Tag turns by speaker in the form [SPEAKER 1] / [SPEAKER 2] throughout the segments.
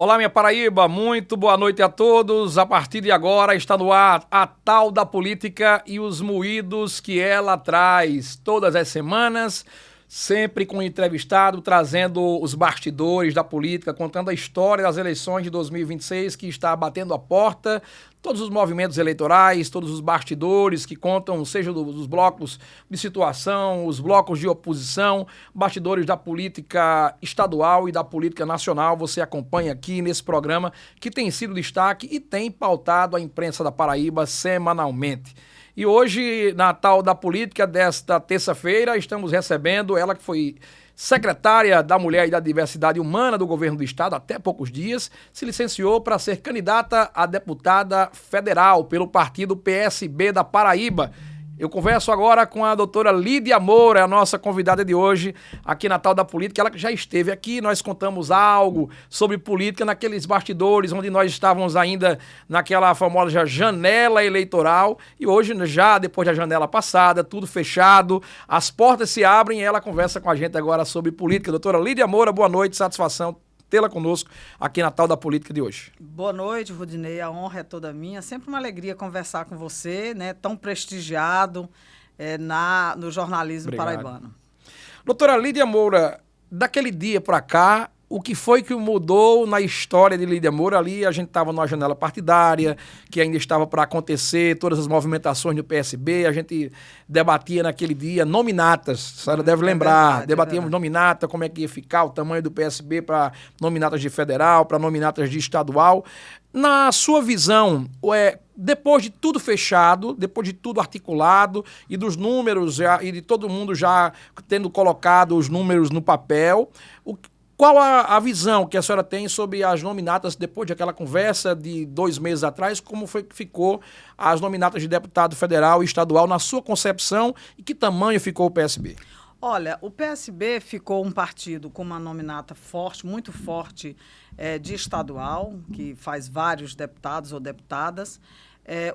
[SPEAKER 1] Olá, minha Paraíba, muito boa noite a todos. A partir de agora está no ar a tal da política e os moídos que ela traz todas as semanas, sempre com um entrevistado, trazendo os bastidores da política, contando a história das eleições de 2026 que está batendo a porta, todos os movimentos eleitorais, todos os bastidores que contam, seja dos blocos de situação, os blocos de oposição, bastidores da política estadual e da política nacional. Você acompanha aqui nesse programa que tem sido destaque e tem pautado a imprensa da Paraíba semanalmente. E hoje, na tal da política desta terça-feira, estamos recebendo ela que foi secretária da Mulher e da Diversidade Humana do Governo do Estado até poucos dias, se licenciou para ser candidata a deputada federal pelo partido PSB da Paraíba. Eu converso agora com a doutora Lídia Moura, a nossa convidada de hoje aqui na tal da política. Ela que já esteve aqui, nós contamos algo sobre política naqueles bastidores onde nós estávamos ainda naquela famosa janela eleitoral. E hoje, já depois da janela passada, tudo fechado, as portas se abrem e ela conversa com a gente agora sobre política. Doutora Lídia Moura, boa noite, satisfação tê-la conosco aqui na tal da política de hoje.
[SPEAKER 2] Boa noite, Rudinei, a honra é toda minha. Sempre uma alegria conversar com você, né? Tão prestigiado no jornalismo paraibano.
[SPEAKER 1] Doutora Lídia Moura, daquele dia para cá, o que foi que mudou na história de Lídia Moura? Ali a gente estava numa janela partidária, que ainda estava para acontecer, todas as movimentações do PSB, a gente debatia naquele dia nominatas, a senhora deve lembrar, debatíamos nominata, como é que ia ficar o tamanho do PSB para nominatas de federal, para nominatas de estadual. Na sua visão, depois de tudo fechado, depois de tudo articulado e dos números e de todo mundo já tendo colocado os números no papel, qual a visão que a senhora tem sobre as nominatas depois daquela conversa de 2 meses atrás? Como foi que ficou as nominatas de deputado federal e estadual na sua concepção e que tamanho ficou o PSB?
[SPEAKER 2] Olha, o PSB ficou um partido com uma nominata forte, muito forte, de estadual, que faz vários deputados ou deputadas.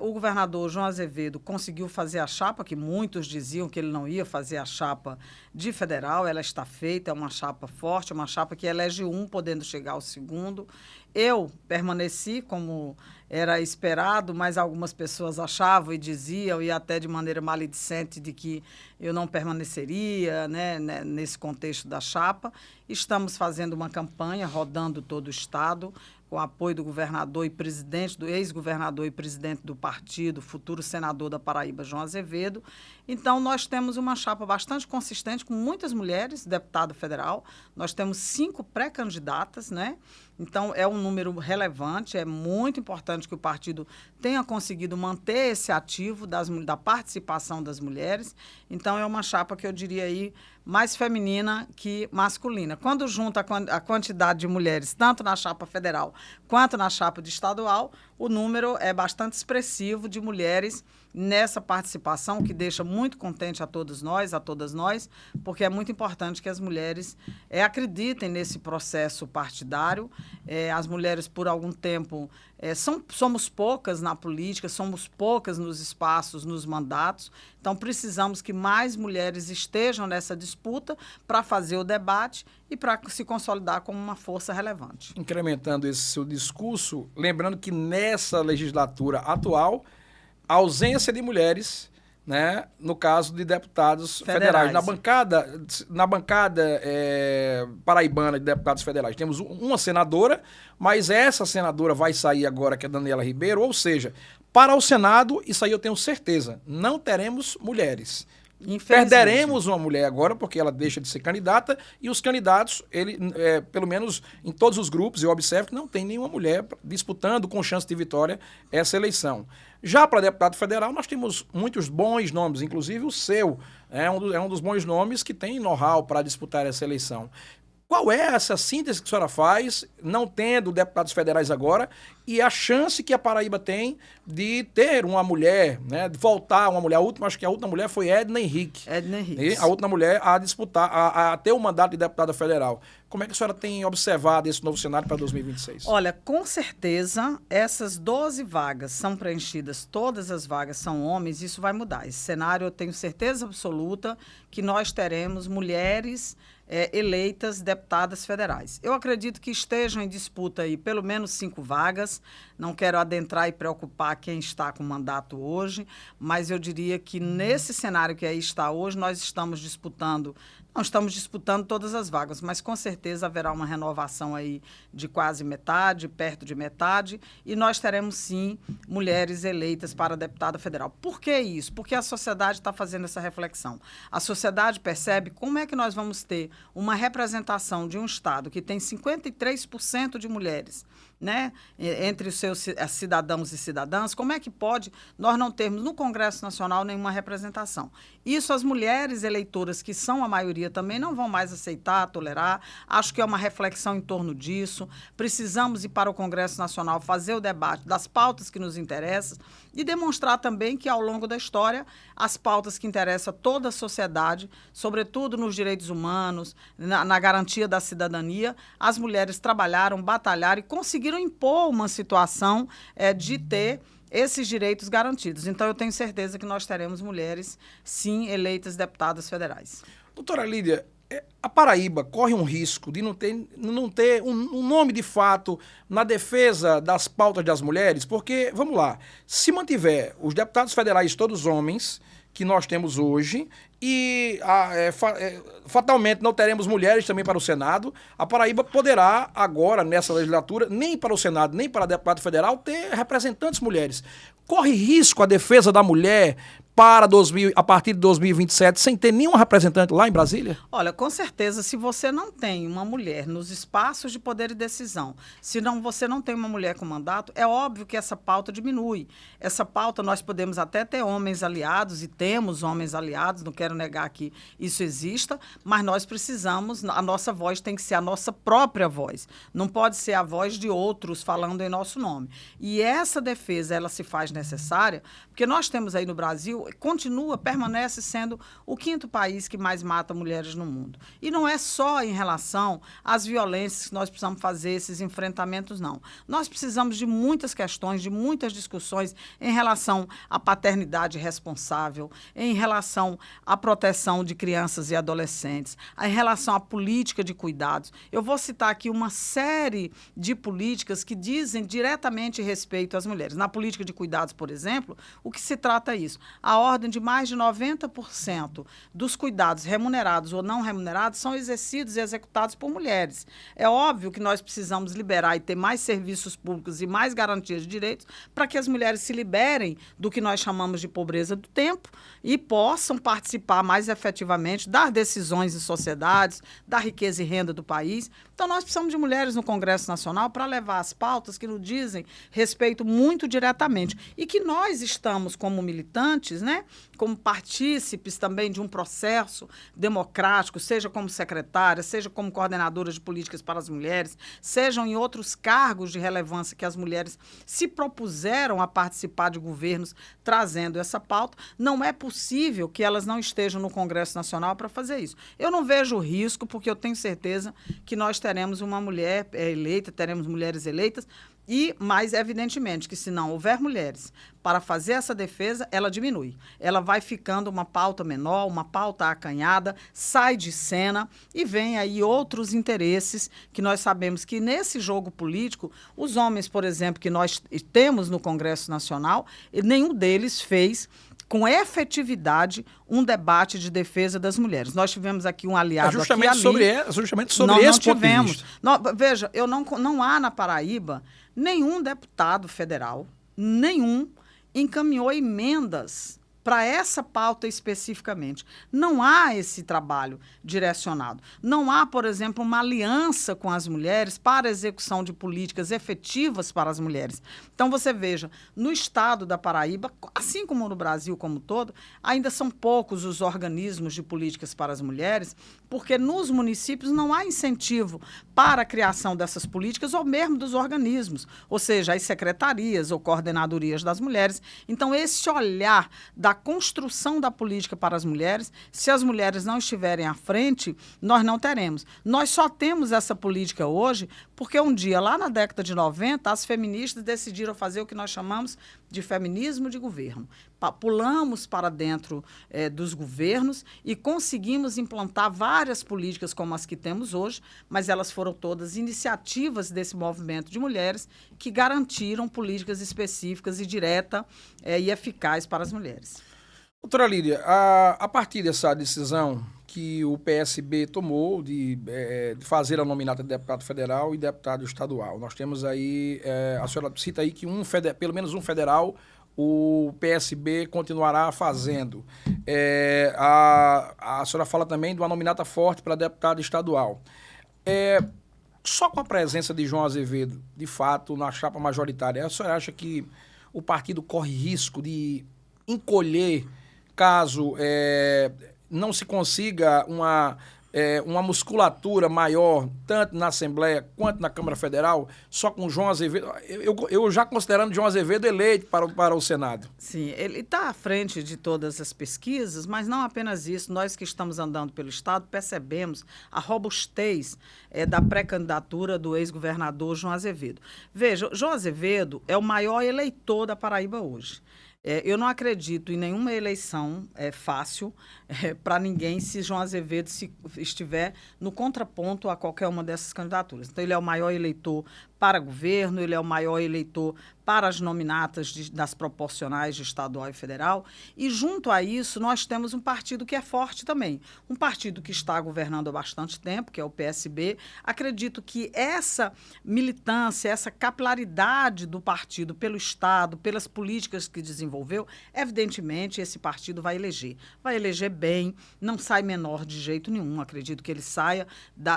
[SPEAKER 2] O governador João Azevedo conseguiu fazer a chapa, que muitos diziam que ele não ia fazer a chapa de federal. Ela está feita, é uma chapa forte, é uma chapa que elege um, podendo chegar ao segundo. Eu permaneci, como era esperado, mas algumas pessoas achavam e diziam, e até de maneira maledicente, de que eu não permaneceria, né, nesse contexto da chapa. Estamos fazendo uma campanha, rodando todo o Estado, com apoio do governador e presidente, do ex-governador e presidente do partido, futuro senador da Paraíba, João Azevedo. Então, nós temos uma chapa bastante consistente, com muitas mulheres, deputado federal. Nós temos 5 pré-candidatas, né? Então, é um número relevante, é muito importante que o partido tenha conseguido manter esse ativo da participação das mulheres. Então, é uma chapa que eu diria aí mais feminina que masculina. Quando junta a quantidade de mulheres, tanto na chapa federal quanto na chapa de estadual, o número é bastante expressivo de mulheres nessa participação, que deixa muito contente a todas nós, porque é muito importante que as mulheres acreditem nesse processo partidário. As mulheres, por algum tempo, somos poucas na política, somos poucas nos espaços, nos mandatos, então precisamos que mais mulheres estejam nessa disputa para fazer o debate e para se consolidar como uma força relevante.
[SPEAKER 1] Incrementando esse seu discurso, lembrando que nessa legislatura atual, a ausência de mulheres, né, no caso de deputados federais. Na bancada paraibana de deputados federais, temos uma senadora, mas essa senadora vai sair agora, que é a Daniela Ribeiro, ou seja, para o Senado, isso aí eu tenho certeza, não teremos mulheres. Perderemos uma mulher agora, porque ela deixa de ser candidata, e os candidatos, pelo menos em todos os grupos, eu observo que não tem nenhuma mulher disputando com chance de vitória essa eleição. Já para deputado federal, nós temos muitos bons nomes, inclusive o seu é um dos bons nomes que tem know-how para disputar essa eleição. Qual é essa síntese que a senhora faz, não tendo deputados federais agora, e a chance que a Paraíba tem de ter uma mulher, né, de voltar uma mulher? Acho que a última mulher foi Edna Henrique.
[SPEAKER 2] Edna Henrique.
[SPEAKER 1] A última mulher a disputar, a ter o mandato de deputada federal. Como é que a senhora tem observado esse novo cenário para 2026?
[SPEAKER 2] Olha, com certeza, essas 12 vagas são preenchidas, todas as vagas são homens, isso vai mudar. Esse cenário, eu tenho certeza absoluta que nós teremos mulheres eleitas deputadas federais. Eu acredito que estejam em disputa aí pelo menos 5 vagas. Não quero adentrar e preocupar quem está com mandato hoje, mas eu diria que nesse cenário que aí está hoje, nós estamos disputando, não estamos disputando todas as vagas, mas com certeza haverá uma renovação aí de quase metade, perto de metade, e nós teremos sim mulheres eleitas para deputada federal. Por que isso? Porque a sociedade está fazendo essa reflexão. A sociedade percebe como é que nós vamos ter uma representação de um Estado que tem 53% de mulheres, né, entre os seus cidadãos e cidadãs, como é que pode nós não termos no Congresso Nacional nenhuma representação? Isso as mulheres eleitoras, que são a maioria, também não vão mais aceitar, tolerar. Acho que é uma reflexão em torno disso. Precisamos ir para o Congresso Nacional fazer o debate das pautas que nos interessam e demonstrar também que, ao longo da história, as pautas que interessam a toda a sociedade, sobretudo nos direitos humanos, na garantia da cidadania, as mulheres trabalharam, batalharam e conseguiram impor uma situação de ter esses direitos garantidos. Então, eu tenho certeza que nós teremos mulheres, sim, eleitas deputadas federais.
[SPEAKER 1] Doutora Lídia, a Paraíba corre um risco de não ter um nome de fato na defesa das pautas das mulheres, porque, vamos lá, se mantiver os deputados federais todos homens, que nós temos hoje, e fatalmente não teremos mulheres também para o Senado, a Paraíba poderá agora, nessa legislatura, nem para o Senado, nem para deputado federal, ter representantes mulheres. Corre risco a defesa da mulher a partir de 2027, sem ter nenhum representante lá em Brasília?
[SPEAKER 2] Olha, com certeza, se você não tem uma mulher nos espaços de poder e decisão, se você não tem uma mulher com mandato, é óbvio que essa pauta diminui. Essa pauta nós podemos até ter homens aliados, e temos homens aliados, não quero negar que isso exista, mas nós precisamos, a nossa voz tem que ser a nossa própria voz. Não pode ser a voz de outros falando em nosso nome. E essa defesa, ela se faz necessária, porque nós temos aí no Brasil, permanece sendo o 5º país que mais mata mulheres no mundo. E não é só em relação às violências que nós precisamos fazer esses enfrentamentos, não. Nós precisamos de muitas questões, de muitas discussões em relação à paternidade responsável, em relação à proteção de crianças e adolescentes, em relação à política de cuidados. Eu vou citar aqui uma série de políticas que dizem diretamente respeito às mulheres. Na política de cuidados, por exemplo, o que se trata é isso. A ordem de mais de 90% dos cuidados remunerados ou não remunerados são exercidos e executados por mulheres. É óbvio que nós precisamos liberar e ter mais serviços públicos e mais garantias de direitos para que as mulheres se liberem do que nós chamamos de pobreza do tempo e possam participar mais efetivamente das decisões em sociedades, da riqueza e renda do país. Então, nós precisamos de mulheres no Congresso Nacional para levar as pautas que nos dizem respeito muito diretamente e que nós estamos, como militantes, né, como partícipes também de um processo democrático, seja como secretária, seja como coordenadora de políticas para as mulheres, sejam em outros cargos de relevância que as mulheres se propuseram a participar de governos trazendo essa pauta, não é possível que elas não estejam no Congresso Nacional para fazer isso. Eu não vejo risco, porque eu tenho certeza que nós teremos uma mulher eleita, teremos mulheres eleitas, mas, evidentemente, que se não houver mulheres para fazer essa defesa, ela diminui. Ela vai ficando uma pauta menor, uma pauta acanhada, sai de cena e vem aí outros interesses que nós sabemos que nesse jogo político, os homens, por exemplo, que nós temos no Congresso Nacional, nenhum deles fez com efetividade um debate de defesa das mulheres. Nós tivemos aqui um aliado
[SPEAKER 1] justamente
[SPEAKER 2] aqui
[SPEAKER 1] sobre esse ponto de vista.
[SPEAKER 2] Veja, não há na Paraíba nenhum deputado federal, nenhum, encaminhou emendas para essa pauta especificamente. Não há esse trabalho direcionado. Não há, por exemplo, uma aliança com as mulheres para a execução de políticas efetivas para as mulheres. Então, você veja, no estado da Paraíba, assim como no Brasil como um todo, ainda são poucos os organismos de políticas para as mulheres, porque nos municípios não há incentivo para a criação dessas políticas ou mesmo dos organismos, ou seja, as secretarias ou coordenadorias das mulheres. Então, esse olhar da construção da política para as mulheres, se as mulheres não estiverem à frente, nós não teremos. Nós só temos essa política hoje porque um dia, lá na década de 90, as feministas decidiram fazer o que nós chamamos de feminismo de governo. Pulamos para dentro dos governos e conseguimos implantar várias políticas como as que temos hoje, mas elas foram todas iniciativas desse movimento de mulheres que garantiram políticas específicas e diretas e eficazes para as mulheres.
[SPEAKER 1] Doutora Lídia, a partir dessa decisão que o PSB tomou de fazer a nominata de deputado federal e deputado estadual, nós temos aí, a senhora cita aí que pelo menos um federal o PSB continuará fazendo. A senhora fala também de uma nominata forte para deputado estadual. Só com a presença de João Azevedo, de fato, na chapa majoritária, a senhora acha que o partido corre risco de encolher caso não se consiga uma musculatura maior, tanto na Assembleia quanto na Câmara Federal, só com João Azevedo? Eu já considerando João Azevedo eleito para o Senado.
[SPEAKER 2] Sim, ele está à frente de todas as pesquisas, mas não apenas isso. Nós que estamos andando pelo Estado percebemos a robustez da pré-candidatura do ex-governador João Azevedo. Veja, João Azevedo é o maior eleitor da Paraíba hoje. Eu não acredito em nenhuma eleição fácil para ninguém se João Azevedo estiver no contraponto a qualquer uma dessas candidaturas. Então, ele é o maior eleitor para governo, ele é o maior eleitor para as nominatas das proporcionais de estadual e federal. E, junto a isso, nós temos um partido que é forte também. Um partido que está governando há bastante tempo, que é o PSB. Acredito que essa militância, essa capilaridade do partido pelo Estado, pelas políticas que desenvolveu, evidentemente, esse partido vai eleger. Vai eleger bem, não sai menor de jeito nenhum. Acredito que ele saia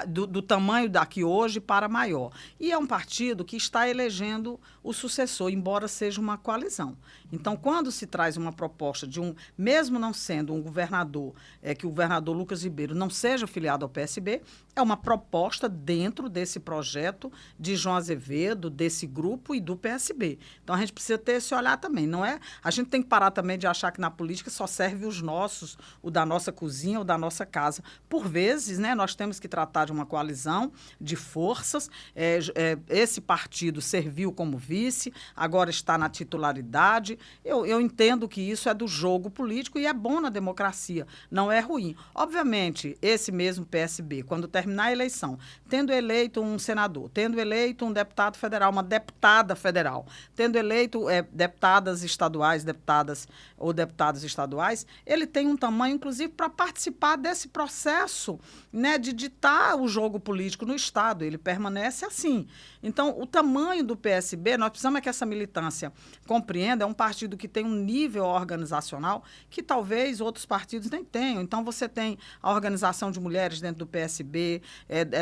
[SPEAKER 2] do tamanho daqui hoje para maior. E é um partido que está elegendo o sucessor, embora seja uma coalizão. Então, quando se traz uma proposta de mesmo não sendo um governador, que o governador Lucas Ribeiro não seja filiado ao PSB, é uma proposta dentro desse projeto de João Azevedo, desse grupo e do PSB. Então, a gente precisa ter esse olhar também, não é? A gente tem que parar também de achar que na política só serve os nossos, o da nossa cozinha ou da nossa casa. Por vezes, né, nós temos que tratar de uma coalizão de forças. Esse partido serviu como vice, agora está na titularidade. Eu entendo que isso é do jogo político e é bom na democracia, não é ruim. Obviamente, esse mesmo PSB, quando terminar a eleição, tendo eleito um senador, tendo eleito um deputado federal, uma deputada federal, tendo eleito deputadas estaduais, deputadas ou deputados estaduais, ele tem um tamanho, inclusive, para participar desse processo, né, de ditar o jogo político no Estado. Ele permanece assim. Então, o tamanho do PSB, nós precisamos que essa militância compreenda, é um partido que tem um nível organizacional que talvez outros partidos nem tenham. Então, você tem a organização de mulheres dentro do PSB,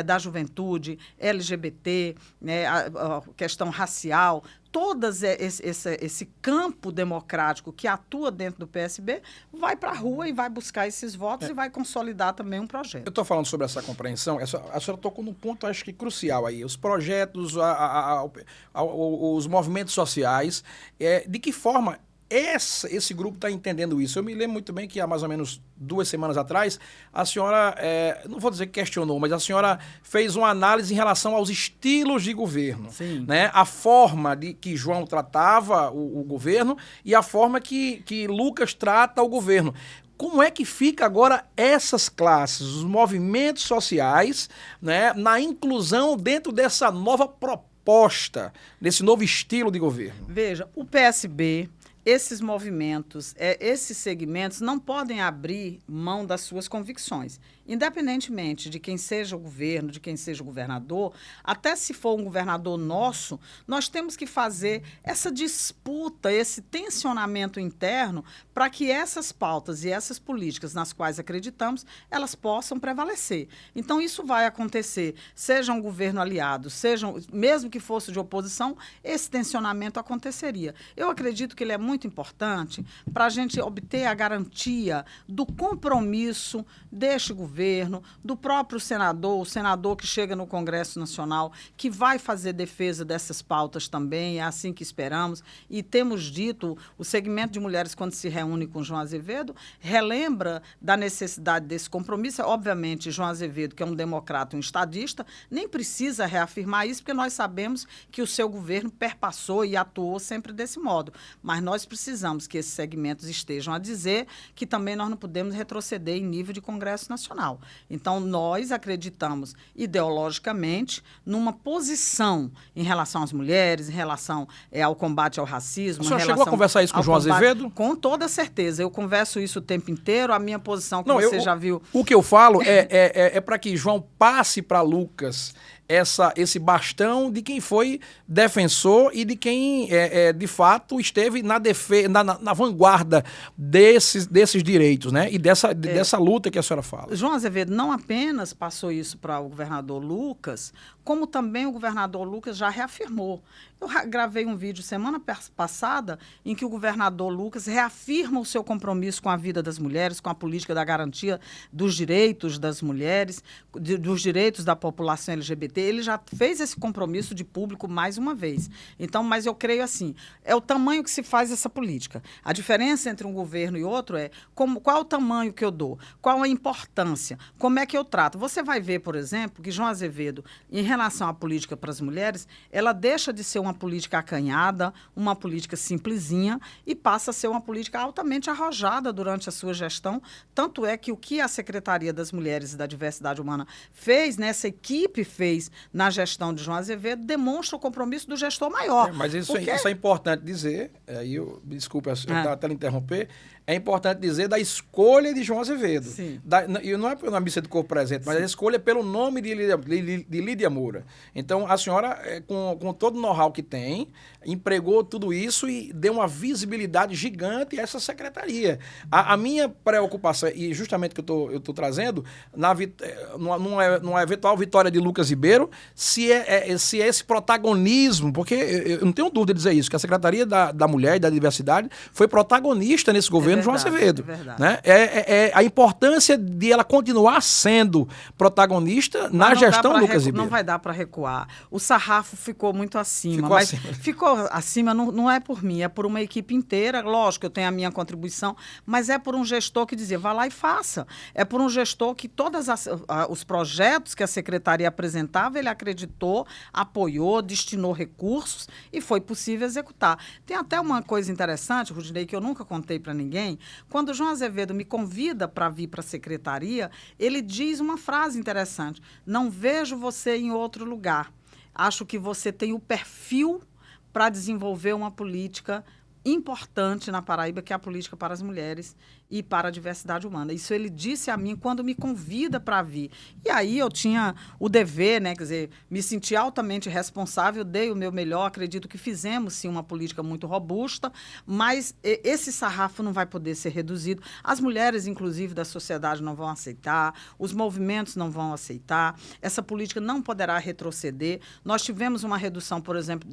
[SPEAKER 2] da juventude, LGBT, né, a questão racial, todas esse campo democrático que atua dentro do PSB vai para a rua e vai buscar esses votos e vai consolidar também um projeto.
[SPEAKER 1] Eu estou falando sobre essa compreensão, a senhora tocou num ponto, acho que crucial aí, os projetos, os movimentos sociais, de que forma esse grupo está entendendo isso. Eu me lembro muito bem que há mais ou menos 2 semanas atrás, a senhora, não vou dizer que questionou, mas a senhora fez uma análise em relação aos estilos de governo.
[SPEAKER 2] Sim.
[SPEAKER 1] Né? A forma que João tratava o governo e a forma que Lucas trata o governo. Como é que fica agora essas classes, os movimentos sociais, né, na inclusão dentro dessa nova proposta, desse novo estilo de governo?
[SPEAKER 2] Veja, o PSB... Esses movimentos, esses segmentos não podem abrir mão das suas convicções. Independentemente de quem seja o governo, de quem seja o governador, até se for um governador nosso, nós temos que fazer essa disputa, esse tensionamento interno para que essas pautas e essas políticas nas quais acreditamos, elas possam prevalecer. Então, isso vai acontecer, seja um governo aliado, mesmo que fosse de oposição, esse tensionamento aconteceria. Eu acredito que ele é muito muito importante para a gente obter a garantia do compromisso deste governo, do próprio senador, o senador que chega no Congresso Nacional, que vai fazer defesa dessas pautas também, é assim que esperamos. E temos dito, o segmento de mulheres, quando se reúne com João Azevedo, relembra da necessidade desse compromisso. Obviamente, João Azevedo, que é um democrata, um estadista, nem precisa reafirmar isso, porque nós sabemos que o seu governo perpassou e atuou sempre desse modo. Mas nós precisamos que esses segmentos estejam a dizer que também nós não podemos retroceder em nível de Congresso Nacional. Então, nós acreditamos ideologicamente numa posição em relação às mulheres, em relação ao combate ao racismo.
[SPEAKER 1] A senhora chegou a conversar isso com o João Azevedo?
[SPEAKER 2] Com toda certeza. Eu converso isso o tempo inteiro. A minha posição, que você já viu...
[SPEAKER 1] O que eu falo é para que João passe para Lucas esse bastão de quem foi defensor e de quem, de fato, esteve na vanguarda desses direitos, né? E dessa luta que a senhora fala.
[SPEAKER 2] João Azevedo não apenas passou isso para o governador Lucas, como também o governador Lucas já reafirmou. Eu gravei um vídeo semana passada em que o governador Lucas reafirma o seu compromisso com a vida das mulheres, com a política da garantia dos direitos das mulheres, dos direitos da população LGBT. Ele já fez esse compromisso de público mais uma vez. Então, mas eu creio assim, é o tamanho que se faz essa política. A diferença entre um governo e outro é qual é o tamanho que eu dou, qual a importância, como é que eu trato. Você vai ver, por exemplo, que João Azevedo, em relação à política para as mulheres, ela deixa de ser uma política acanhada, uma política simplesinha e passa a ser uma política altamente arrojada durante a sua gestão. Tanto é que o que a Secretaria das Mulheres e da Diversidade Humana fez, né, essa equipe fez na gestão de João Azevedo, demonstra o compromisso do gestor maior.
[SPEAKER 1] Mas isso é importante dizer, desculpa, eu até lhe interromper, é importante dizer da escolha de João Azevedo. E não é pela missa de corpo presente, mas a escolha pelo nome de Lídia Moura. Então, a senhora, com todo o know-how que tem, empregou tudo isso e deu uma visibilidade gigante a essa secretaria. A minha preocupação, e justamente que eu estou trazendo, numa eventual vitória de Lucas Ribeiro, se é esse protagonismo, porque eu não tenho dúvida de dizer isso, que a Secretaria da Mulher e da Diversidade foi protagonista nesse governo João Azevedo. Né? A importância de ela continuar sendo protagonista na gestão do Lucas Ribeiro.
[SPEAKER 2] Não vai dar para recuar. O sarrafo ficou muito acima. Ficou acima não é por mim, é por uma equipe inteira. Lógico, eu tenho a minha contribuição, mas é por um gestor que dizia, vá lá e faça. É por um gestor que todos os projetos que a secretaria apresentava, ele acreditou, apoiou, destinou recursos e foi possível executar. Tem até uma coisa interessante, Rudinei, que eu nunca contei para ninguém. Quando o João Azevedo me convida para vir para a secretaria, ele diz uma frase interessante: não vejo você em outro lugar. Acho que você tem o perfil para desenvolver uma política importante na Paraíba, que é a política para as mulheres e para a diversidade humana. Isso ele disse a mim quando me convida para vir. E aí eu tinha o dever, né, quer dizer, me senti altamente responsável, dei o meu melhor, acredito que fizemos, sim, uma política muito robusta, mas esse sarrafo não vai poder ser reduzido. As mulheres, inclusive, da sociedade não vão aceitar, os movimentos não vão aceitar, essa política não poderá retroceder. Nós tivemos uma redução, por exemplo,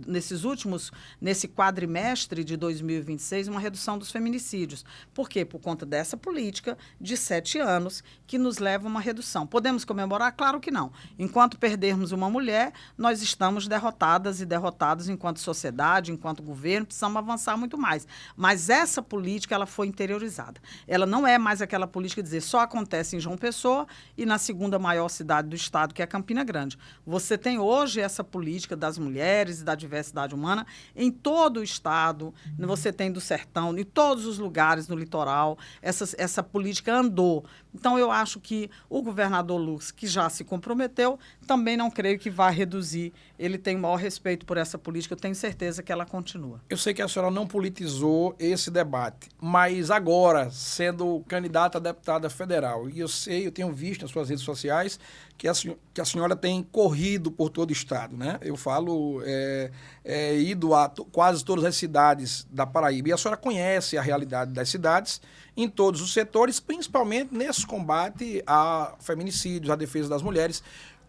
[SPEAKER 2] nesse quadrimestre de 2026, uma redução dos feminicídios. Por quê? Por conta dessa política de 7 anos que nos leva a uma redução. Podemos comemorar? Claro que não. Enquanto perdermos uma mulher, nós estamos derrotadas e derrotados enquanto sociedade, enquanto governo, precisamos avançar muito mais. Mas essa política, ela foi interiorizada. Ela não é mais aquela política de dizer só acontece em João Pessoa e na segunda maior cidade do estado, que é Campina Grande. Você tem hoje essa política das mulheres e da diversidade humana em todo o estado, você tem do sertão, em todos os lugares no litoral, essa política andou. Então, eu acho que o governador Lucas, que já se comprometeu, também não creio que vá reduzir. Ele tem o maior respeito por essa política, eu tenho certeza que ela continua.
[SPEAKER 1] Eu sei que a senhora não politizou esse debate, mas agora, sendo candidata a deputada federal, e eu tenho visto nas suas redes sociais que a senhora tem corrido por todo o estado, né? Eu falo, ido a quase todas as cidades da Paraíba, e a senhora conhece a realidade das cidades em todos os setores, principalmente nesse combate a feminicídios, à defesa das mulheres.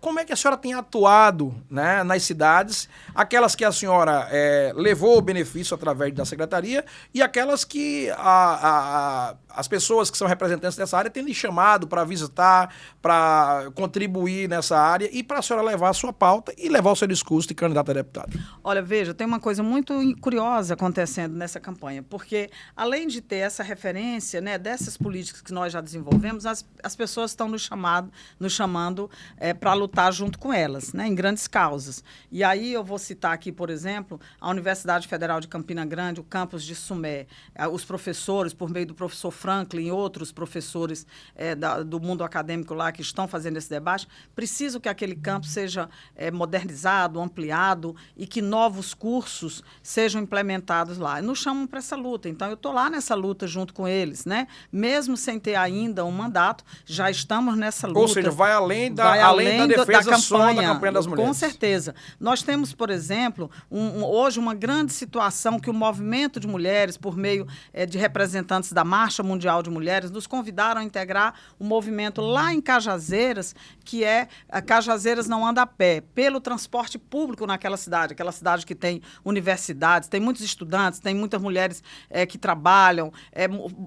[SPEAKER 1] como é que a senhora tem atuado, né, nas cidades, aquelas que a senhora levou o benefício através da secretaria e aquelas que as pessoas que são representantes dessa área têm lhe chamado para visitar, para contribuir nessa área e para a senhora levar a sua pauta e levar o seu discurso de candidato a deputado?
[SPEAKER 2] Olha, veja, tem uma coisa muito curiosa acontecendo nessa campanha, porque além de ter essa referência, né, dessas políticas que nós já desenvolvemos, as pessoas estão nos chamando para lutar junto com elas, né, em grandes causas. E aí eu vou citar aqui, por exemplo, a Universidade Federal de Campina Grande, o campus de Sumé, os professores, por meio do professor Franklin e outros professores do mundo acadêmico lá que estão fazendo esse debate, precisam que aquele campus seja modernizado, ampliado e que novos cursos sejam implementados lá. Nos chamam para essa luta, então eu estou lá nessa luta junto com eles, né? Mesmo sem ter ainda um mandato, já estamos nessa luta.
[SPEAKER 1] Ou seja, vai além da defesa só da campanha das mulheres.
[SPEAKER 2] Com certeza. Nós temos, por exemplo, hoje uma grande situação que o movimento de mulheres, por meio de representantes da Marcha Mundial de Mulheres, nos convidaram a integrar o movimento lá em Cajazeiras, que Cajazeiras não anda a pé, pelo transporte público naquela cidade, aquela cidade que tem universidades, tem muitos estudantes, tem muitas mulheres que trabalham,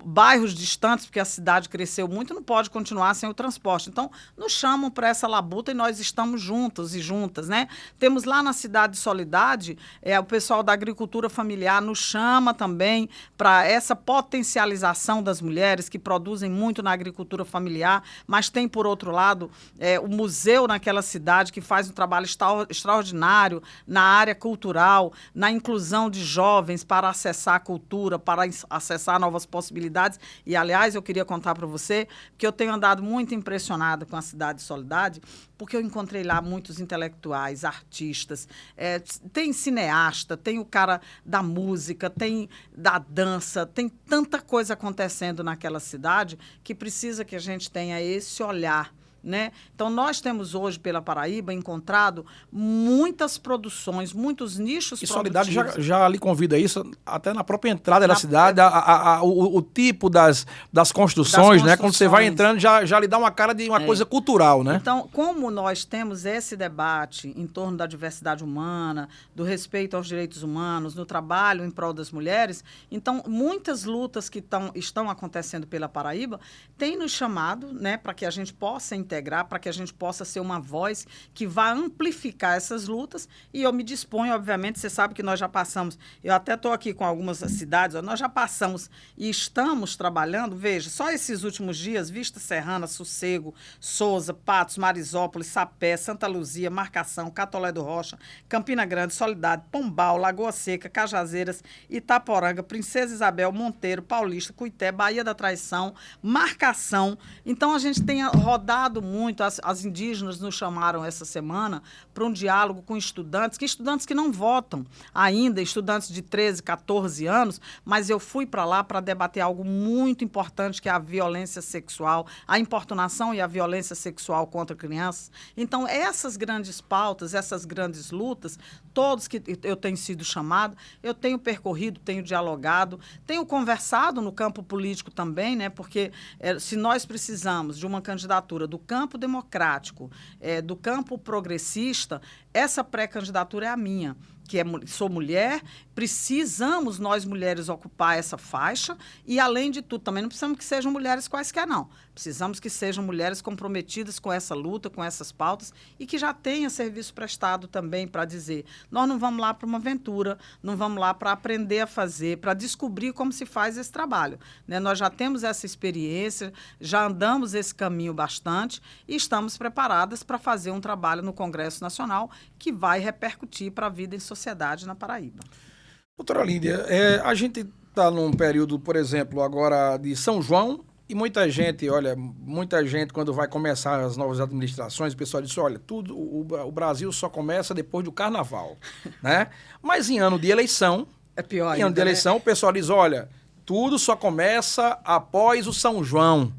[SPEAKER 2] bairros distantes, porque a cidade cresceu muito, não pode continuar sem o transporte. Então, nos chamam para essa labuta e nós estamos juntos e juntas, né? Temos lá na cidade de Soledade, o pessoal da agricultura familiar nos chama também para essa potencialização das mulheres que produzem muito na agricultura familiar, mas tem, por outro lado, o museu naquela cidade que faz um trabalho extraordinário na área cultural, na inclusão de jovens para acessar a cultura, para acessar novas possibilidades. E, aliás, eu queria contar para você que eu tenho andado muito impressionada com a cidade de Soledade, porque eu encontrei lá muitos intelectuais, artistas, tem cineasta, tem o cara da música, tem da dança, tem tanta coisa acontecendo naquela cidade que precisa que a gente tenha esse olhar, né? Então, nós temos hoje, pela Paraíba, encontrado muitas produções, muitos nichos produtivos.
[SPEAKER 1] E Soledade já lhe convida isso, até na própria entrada da cidade, o tipo das construções, né? Quando você vai entrando, já lhe dá uma cara de uma coisa cultural, né?
[SPEAKER 2] Então, como nós temos esse debate em torno da diversidade humana, do respeito aos direitos humanos, no trabalho em prol das mulheres, então, muitas lutas que estão acontecendo pela Paraíba têm nos chamado, né, para que a gente possa integrar, para que a gente possa ser uma voz que vá amplificar essas lutas. E eu me disponho, obviamente, você sabe que nós já passamos, eu até estou aqui com algumas cidades, nós já passamos e estamos trabalhando, veja, só esses últimos dias, Vista Serrana, Sossego, Souza, Patos, Marisópolis, Sapé, Santa Luzia, Marcação, Catolé do Rocha, Campina Grande, Soledade, Pombal, Lagoa Seca, Cajazeiras, Itaporanga, Princesa Isabel, Monteiro, Paulista, Cuité, Baía da Traição, Marcação. Então, a gente tem rodado muito, as indígenas nos chamaram essa semana para um diálogo com estudantes que não votam ainda, estudantes de 13, 14 anos, mas eu fui para lá para debater algo muito importante, que é a violência sexual, a importunação e a violência sexual contra crianças. Então, essas grandes pautas, essas grandes lutas, todos que eu tenho sido chamado, eu tenho percorrido, tenho dialogado, tenho conversado no campo político também, né? Porque se nós precisamos de uma candidatura do campo democrático, do campo progressista, essa pré-candidatura é a minha, sou mulher, precisamos nós mulheres ocupar essa faixa e, além de tudo, também não precisamos que sejam mulheres quaisquer, não. Precisamos que sejam mulheres comprometidas com essa luta, com essas pautas e que já tenham serviço prestado também para dizer, nós não vamos lá para uma aventura, não vamos lá para aprender a fazer, para descobrir como se faz esse trabalho, né? Nós já temos essa experiência, já andamos esse caminho bastante e estamos preparadas para fazer um trabalho no Congresso Nacional que vai repercutir para a vida em sociedade na Paraíba.
[SPEAKER 1] Doutora Lídia, a gente está num período, por exemplo, agora de São João, e muita gente quando vai começar as novas administrações, o pessoal diz, olha, o Brasil só começa depois do Carnaval, né? Mas em ano de eleição, o pessoal diz, olha, tudo só começa após o São João.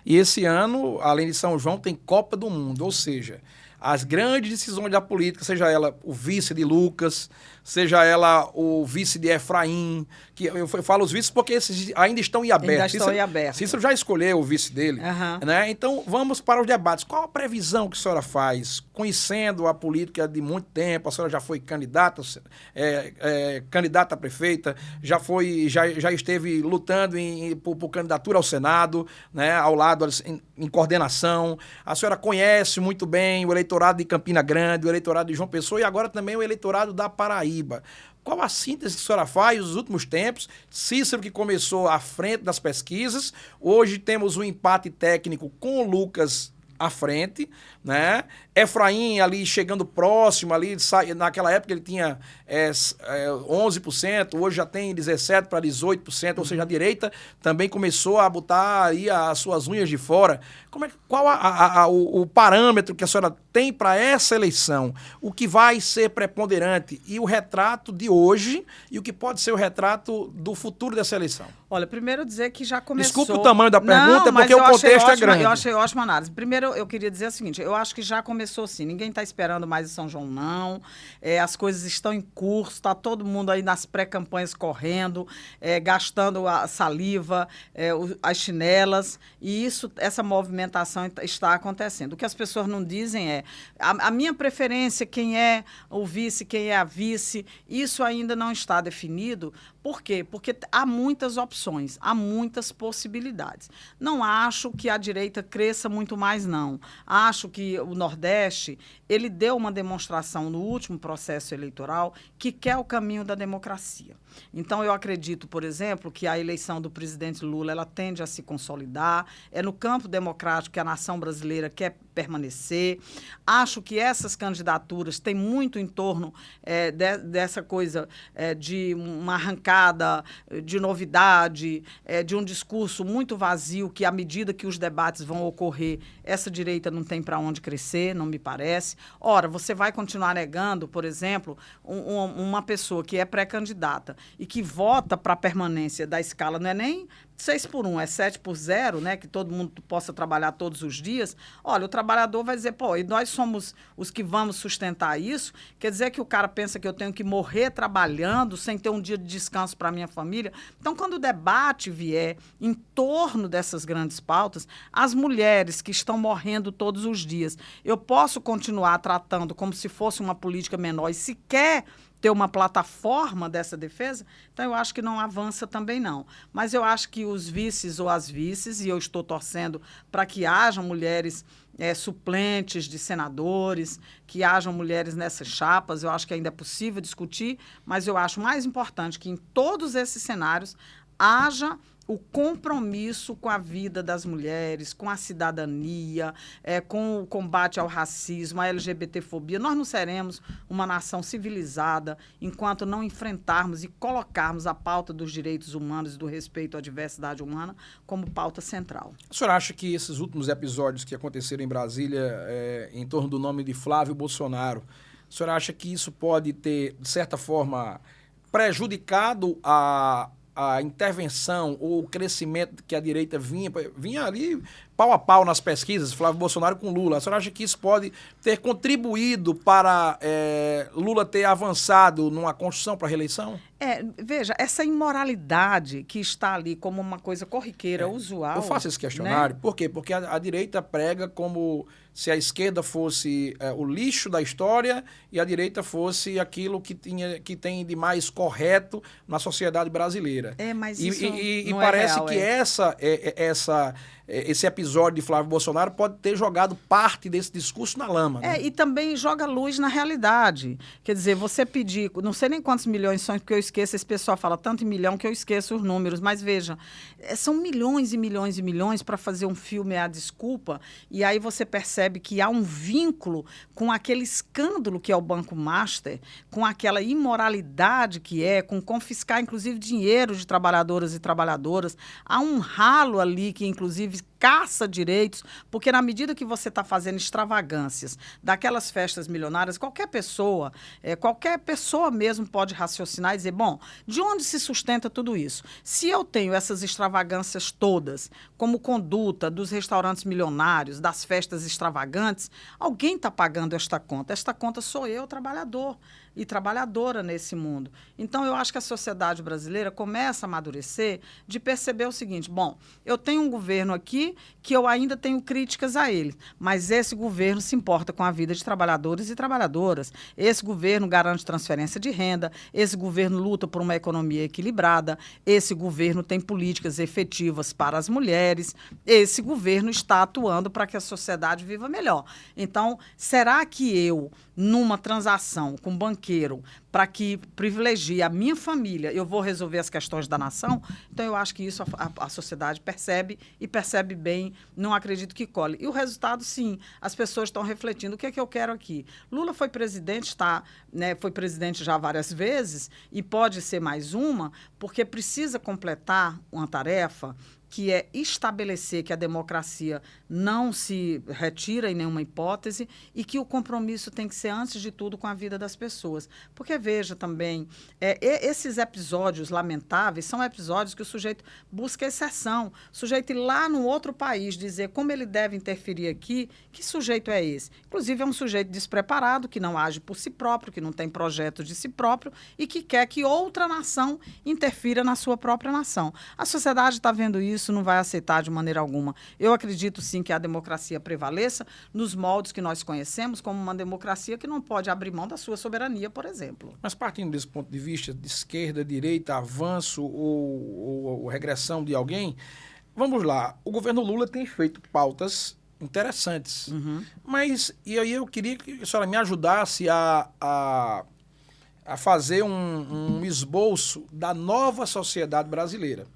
[SPEAKER 1] E esse ano, além de São João, tem Copa do Mundo, ou seja, as grandes decisões da política, seja ela o vice de Lucas, seja ela o vice de Efraim, que eu falo os vices porque esses ainda estão em aberto.
[SPEAKER 2] Ainda estão em aberto.
[SPEAKER 1] Cícero já escolheu o vice dele, né? Então, vamos para os debates. Qual a previsão que a senhora faz? Conhecendo a política de muito tempo, a senhora já foi candidata, candidata a prefeita, já esteve lutando por candidatura ao Senado, né? Ao lado, em coordenação. A senhora conhece muito bem o eleitorado de Campina Grande, o eleitorado de João Pessoa e agora também o eleitorado da Paraíba. Qual a síntese que a senhora faz nos últimos tempos? Cícero, que começou à frente das pesquisas, hoje temos um empate técnico com o Lucas à frente, né? Efraim ali chegando próximo, ali naquela época ele tinha 11%, hoje já tem 17% para 18%, ou seja, a direita também começou a botar aí as suas unhas de fora. Qual o parâmetro que a senhora tem para essa eleição? O que vai ser preponderante e o retrato de hoje e o que pode ser o retrato do futuro dessa eleição?
[SPEAKER 2] Olha, primeiro dizer que já começou...
[SPEAKER 1] Desculpe o tamanho da pergunta, porque o contexto é grande.
[SPEAKER 2] Eu achei ótima análise. Primeiro, eu queria dizer o seguinte, eu acho que já começou sim, ninguém está esperando mais em São João, não. As coisas estão em curso, está todo mundo aí nas pré-campanhas correndo, gastando a saliva, as chinelas, e essa movimentação está acontecendo. O que as pessoas não dizem é, a minha preferência, quem é o vice, quem é a vice, isso ainda não está definido. Por quê? Porque há muitas opções, há muitas possibilidades. Não acho que a direita cresça muito mais, não. Acho que o Nordeste, ele deu uma demonstração no último processo eleitoral que quer o caminho da democracia. Então, eu acredito, por exemplo, que a eleição do presidente Lula, ela tende a se consolidar, é no campo democrático que a nação brasileira quer permanecer. Acho que essas candidaturas têm muito em torno dessa coisa de uma arrancada, de novidade, de um discurso muito vazio que, à medida que os debates vão ocorrer, essa direita não tem para onde crescer, não me parece. Ora, você vai continuar negando, por exemplo, uma pessoa que é pré-candidata e que vota para a permanência da escala, não é nem 6-1, é 7-0, né, que todo mundo possa trabalhar todos os dias. Olha, o trabalhador vai dizer, pô, e nós somos os que vamos sustentar isso? Quer dizer que o cara pensa que eu tenho que morrer trabalhando sem ter um dia de descanso para a minha família? Então, quando o debate vier em torno dessas grandes pautas, as mulheres que estão morrendo todos os dias, eu posso continuar tratando como se fosse uma política menor e sequer ter uma plataforma dessa defesa, então eu acho que não avança também não. Mas eu acho que os vices ou as vices, e eu estou torcendo para que hajam mulheres suplentes de senadores, que hajam mulheres nessas chapas, eu acho que ainda é possível discutir, mas eu acho mais importante que em todos esses cenários haja o compromisso com a vida das mulheres, com a cidadania, com o combate ao racismo, à LGBTfobia. Nós não seremos uma nação civilizada enquanto não enfrentarmos e colocarmos a pauta dos direitos humanos e do respeito à diversidade humana como pauta central.
[SPEAKER 1] A senhora acha que esses últimos episódios que aconteceram em Brasília, em torno do nome de Flávio Bolsonaro, a senhora acha que isso pode ter, de certa forma, prejudicado a intervenção ou o crescimento que a direita vinha ali pau a pau nas pesquisas, Flávio Bolsonaro com Lula? A senhora acha que isso pode ter contribuído para Lula ter avançado numa construção para a reeleição?
[SPEAKER 2] Veja, essa imoralidade que está ali como uma coisa corriqueira, usual...
[SPEAKER 1] Eu faço esse questionário, né? Por quê? Porque a direita prega como se a esquerda fosse o lixo da história e a direita fosse aquilo que tem de mais correto na sociedade brasileira.
[SPEAKER 2] Mas isso
[SPEAKER 1] não parece
[SPEAKER 2] real,
[SPEAKER 1] que esse episódio de Flávio Bolsonaro pode ter jogado parte desse discurso na lama. Né?
[SPEAKER 2] E também joga luz na realidade. Quer dizer, você pedir, não sei nem quantos milhões são, porque eu esqueço, esse pessoal fala tanto em milhão que eu esqueço os números, mas veja, são milhões e milhões e milhões para fazer um filme à desculpa, e aí você percebe que há um vínculo com aquele escândalo que é o Banco Master, com aquela imoralidade que com confiscar, inclusive, dinheiro de trabalhadoras e trabalhadoras. Há um ralo ali que, inclusive, caça direitos, porque na medida que você está fazendo extravagâncias daquelas festas milionárias, qualquer pessoa mesmo pode raciocinar e dizer, bom, de onde se sustenta tudo isso? Se eu tenho essas extravagâncias todas, como conduta dos restaurantes milionários, das festas extravagantes, alguém está pagando esta conta. Esta conta sou eu, trabalhador. e trabalhadora nesse mundo. Então, eu acho que a sociedade brasileira começa a amadurecer de perceber o seguinte: bom, eu tenho um governo aqui que eu ainda tenho críticas a ele, mas esse governo se importa com a vida de trabalhadores e trabalhadoras. Esse governo garante transferência de renda, esse governo luta por uma economia equilibrada, esse governo tem políticas efetivas para as mulheres, esse governo está atuando para que a sociedade viva melhor. Então, será que eu, numa transação com um banqueiro, para que privilegie a minha família, eu vou resolver as questões da nação? Então, eu acho que isso a sociedade percebe e percebe bem, não acredito que colhe. E o resultado, sim, as pessoas estão refletindo. O que é que eu quero aqui? Lula foi presidente, foi presidente já várias vezes e pode ser mais uma, porque precisa completar uma tarefa que é estabelecer que a democracia não se retira em nenhuma hipótese e que o compromisso tem que ser, antes de tudo, com a vida das pessoas. Porque, veja também, esses episódios lamentáveis são episódios que o sujeito busca exceção. O sujeito ir lá no outro país dizer como ele deve interferir aqui, que sujeito é esse? Inclusive, é um sujeito despreparado, que não age por si próprio, que não tem projeto de si próprio e que quer que outra nação interfira na sua própria nação. A sociedade está vendo isso, não vai aceitar de maneira alguma. Eu acredito, sim, que a democracia prevaleça nos moldes que nós conhecemos, como uma democracia que não pode abrir mão da sua soberania, por exemplo.
[SPEAKER 1] Mas partindo desse ponto de vista de esquerda, direita, avanço ou regressão de alguém, vamos lá, o governo Lula tem feito pautas interessantes, mas e aí eu queria que a senhora me ajudasse a fazer um esboço da nova sociedade brasileira.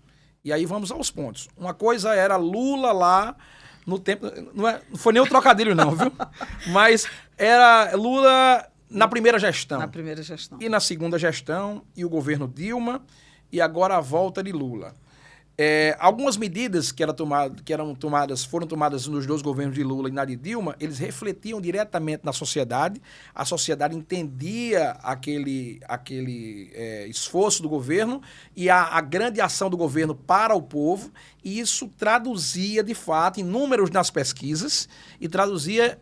[SPEAKER 1] E aí vamos aos pontos. Uma coisa era Lula lá no tempo... Não foi nem um trocadilho não, viu? Mas era Lula na primeira gestão.
[SPEAKER 2] Na primeira gestão.
[SPEAKER 1] E na segunda gestão, e o governo Dilma, e agora a volta de Lula. Algumas medidas foram tomadas nos dois governos de Lula e na de Dilma, eles refletiam diretamente na sociedade, a sociedade entendia aquele esforço do governo e a grande ação do governo para o povo, e isso traduzia, de fato, em números nas pesquisas e traduzia,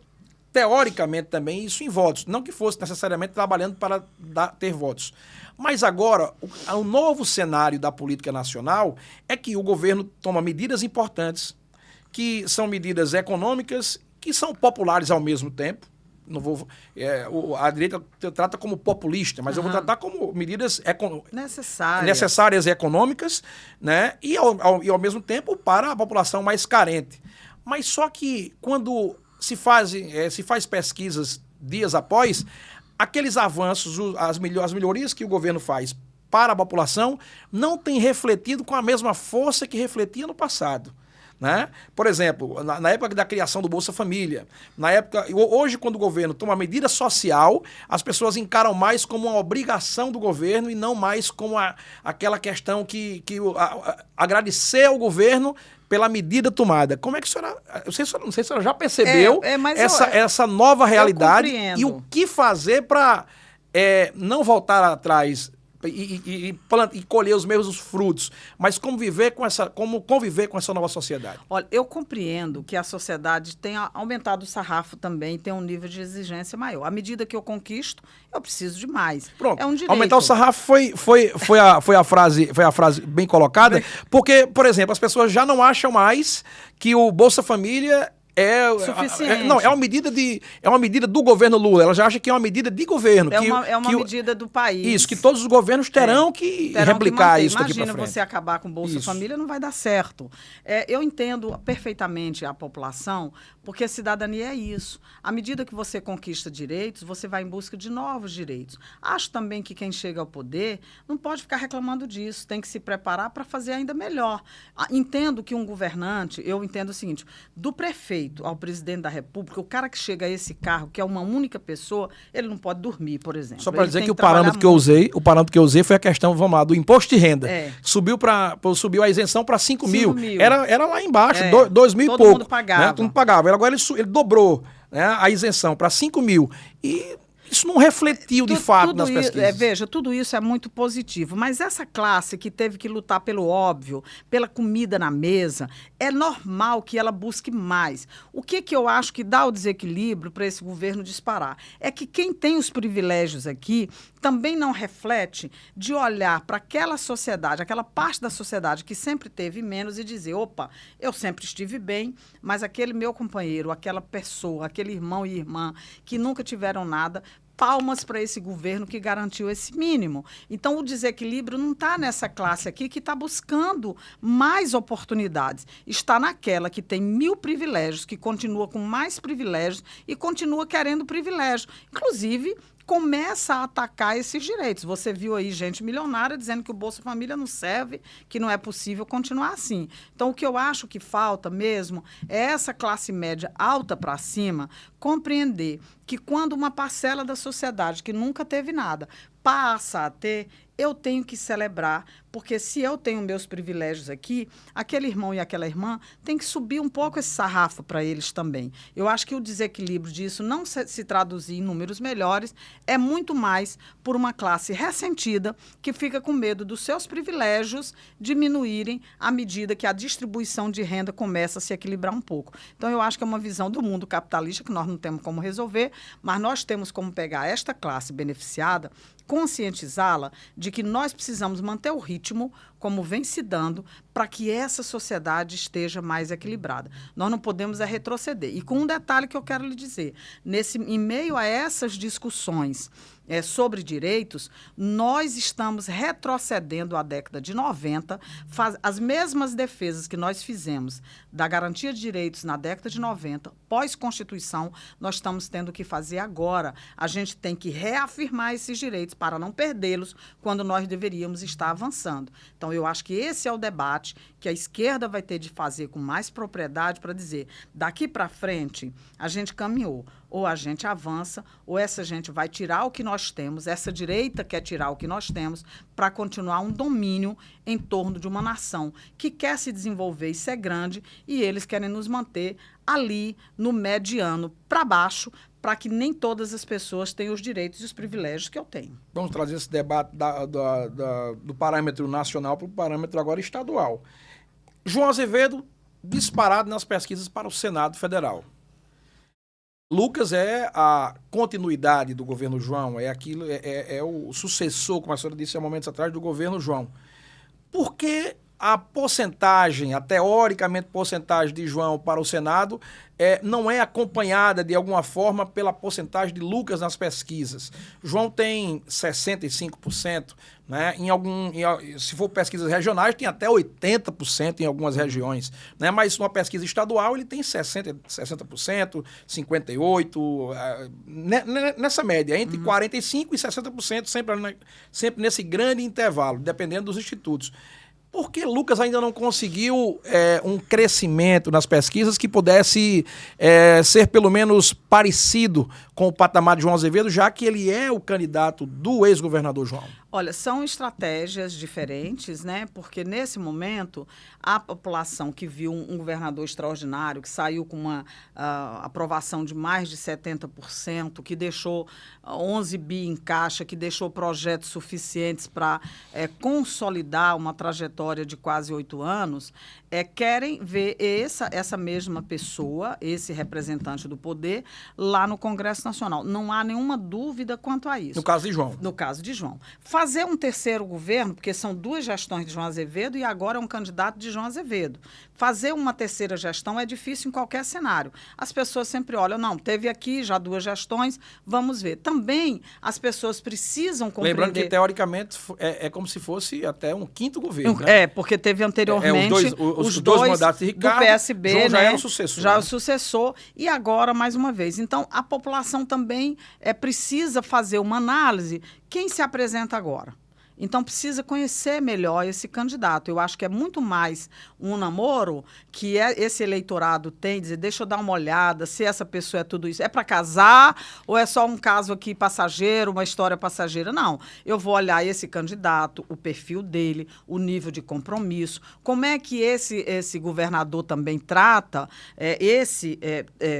[SPEAKER 1] teoricamente, também isso em votos. Não que fosse necessariamente trabalhando para ter votos. Mas agora, o novo cenário da política nacional é que o governo toma medidas importantes, que são medidas econômicas, que são populares ao mesmo tempo. Não vou, a direita trata como populista, mas eu vou tratar como medidas necessárias e econômicas, né? E ao mesmo tempo para a população mais carente. Mas só que quando se faz pesquisas dias após, aqueles avanços, as melhorias que o governo faz para a população não têm refletido com a mesma força que refletia no passado, né? Por exemplo, na época da criação do Bolsa Família, hoje, quando o governo toma medida social, as pessoas encaram mais como uma obrigação do governo e não mais como aquela questão que agradecer ao governo pela medida tomada. Como é que a senhora... Não sei se a senhora já percebeu essa nova realidade e o que fazer para não voltar atrás e colher os mesmos frutos, mas como conviver com essa nova sociedade.
[SPEAKER 2] Olha, eu compreendo que a sociedade tenha aumentado o sarrafo também, tem um nível de exigência maior. À medida que eu conquisto, eu preciso de mais.
[SPEAKER 1] Pronto.
[SPEAKER 2] É um direito.
[SPEAKER 1] Aumentar o sarrafo foi a frase bem colocada, porque, por exemplo, as pessoas já não acham mais que o Bolsa Família
[SPEAKER 2] suficiente.
[SPEAKER 1] Não, é uma medida do governo Lula. Ela já acha que é uma medida de governo.
[SPEAKER 2] É uma medida do país.
[SPEAKER 1] Isso, que todos os governos terão que replicar isso daqui para frente.
[SPEAKER 2] Imagina você acabar com o Bolsa Família, não vai dar certo. Eu entendo perfeitamente a população, porque a cidadania é isso. À medida que você conquista direitos, você vai em busca de novos direitos. Acho também que quem chega ao poder não pode ficar reclamando disso, tem que se preparar para fazer ainda melhor. Entendo que um governante, eu entendo o seguinte, do prefeito ao presidente da República, o cara que chega a esse cargo, que é uma única pessoa, ele não pode dormir, por exemplo.
[SPEAKER 1] Só para dizer que o parâmetro que eu usei foi a questão, vamos lá, do imposto de renda. Subiu a isenção para 5 mil. Era lá embaixo, 2 mil e pouco. Todo mundo pagava. Né? Todo mundo pagava. Agora ele dobrou, né, a isenção para 5 mil. E isso não refletiu de fato nas pesquisas?
[SPEAKER 2] Veja, tudo isso é muito positivo, mas essa classe que teve que lutar pelo óbvio, pela comida na mesa, é normal que ela busque mais. O que eu acho que dá o desequilíbrio para esse governo disparar? É que quem tem os privilégios aqui também não reflete de olhar para aquela sociedade, aquela parte da sociedade que sempre teve menos e dizer, opa, eu sempre estive bem, mas aquele meu companheiro, aquela pessoa, aquele irmão e irmã que nunca tiveram nada, palmas para esse governo que garantiu esse mínimo. Então, o desequilíbrio não está nessa classe aqui que está buscando mais oportunidades. Está naquela que tem 1000 privilégios, que continua com mais privilégios e continua querendo privilégio. Inclusive, começa a atacar esses direitos. Você viu aí gente milionária dizendo que o Bolsa Família não serve, que não é possível continuar assim. Então, o que eu acho que falta mesmo é essa classe média alta para cima compreender que quando uma parcela da sociedade que nunca teve nada passa a ter, eu tenho que celebrar, porque se eu tenho meus privilégios aqui, aquele irmão e aquela irmã tem que subir um pouco esse sarrafo para eles também. Eu acho que o desequilíbrio disso não se traduzir em números melhores, é muito mais por uma classe ressentida que fica com medo dos seus privilégios diminuírem à medida que a distribuição de renda começa a se equilibrar um pouco. Então, eu acho que é uma visão do mundo capitalista que nós não temos como resolver, mas nós temos como pegar esta classe beneficiada, conscientizá-la de que nós precisamos manter o ritmo, como vem se dando, para que essa sociedade esteja mais equilibrada. Nós não podemos retroceder. E com um detalhe que eu quero lhe dizer, em meio a essas discussões sobre direitos, nós estamos retrocedendo à década de 90, as mesmas defesas que nós fizemos da garantia de direitos na década de 90, pós-Constituição, nós estamos tendo que fazer agora. A gente tem que reafirmar esses direitos para não perdê-los quando nós deveríamos estar avançando. Então, eu acho que esse é o debate que a esquerda vai ter de fazer com mais propriedade para dizer, daqui para frente, a gente caminhou. Ou a gente avança, ou essa gente vai tirar o que nós temos, essa direita quer tirar o que nós temos para continuar um domínio em torno de uma nação que quer se desenvolver e ser grande, e eles querem nos manter ali no mediano para baixo, para que nem todas as pessoas tenham os direitos e os privilégios que eu tenho.
[SPEAKER 1] Vamos trazer esse debate do parâmetro nacional para o parâmetro agora estadual. João Azevedo, disparado nas pesquisas para o Senado Federal. Lucas é a continuidade do governo João, é o sucessor, como a senhora disse há momentos atrás, do governo João. Por que a porcentagem, a teoricamente porcentagem de João para o Senado não é acompanhada de alguma forma pela porcentagem de Lucas nas pesquisas? João tem 65%, né? Se for pesquisas regionais, tem até 80% em algumas regiões, né? Mas numa pesquisa estadual ele tem 60%, 58%, nessa média, entre 45% e 60%, sempre nesse grande intervalo, dependendo dos institutos. Por que Lucas ainda não conseguiu um crescimento nas pesquisas que pudesse ser pelo menos parecido com o patamar de João Azevedo, já que ele é o candidato do ex-governador João?
[SPEAKER 2] Olha, são estratégias diferentes, né? Porque nesse momento a população que viu um governador extraordinário, que saiu com uma aprovação de mais de 70%, que deixou 11 bi em caixa, que deixou projetos suficientes para consolidar uma trajetória de quase 8 anos, querem ver essa mesma pessoa, esse representante do poder, lá no Congresso Nacional. Não há nenhuma dúvida quanto a isso.
[SPEAKER 1] No caso de João.
[SPEAKER 2] No caso de João. Fazer um terceiro governo, porque são 2 gestões de João Azevedo e agora é um candidato de João Azevedo. Fazer uma terceira gestão é difícil em qualquer cenário. As pessoas sempre olham, não, teve aqui já 2 gestões, vamos ver. Também as pessoas precisam compreender...
[SPEAKER 1] Lembrando que, teoricamente, é como se fosse até um 5º governo, né?
[SPEAKER 2] Porque teve anteriormente
[SPEAKER 1] os dois mandatos de Ricardo,
[SPEAKER 2] do PSB,
[SPEAKER 1] João já
[SPEAKER 2] né?
[SPEAKER 1] era o sucessor.
[SPEAKER 2] Já é o sucessor, e agora, mais uma vez. Então, a população também precisa fazer uma análise. Quem se apresenta agora? Então, precisa conhecer melhor esse candidato. Eu acho que é muito mais um namoro que esse eleitorado tem, dizer, deixa eu dar uma olhada, se essa pessoa é tudo isso. É para casar ou é só um caso aqui passageiro, uma história passageira? Não. Eu vou olhar esse candidato, o perfil dele, o nível de compromisso, como é que esse governador também trata,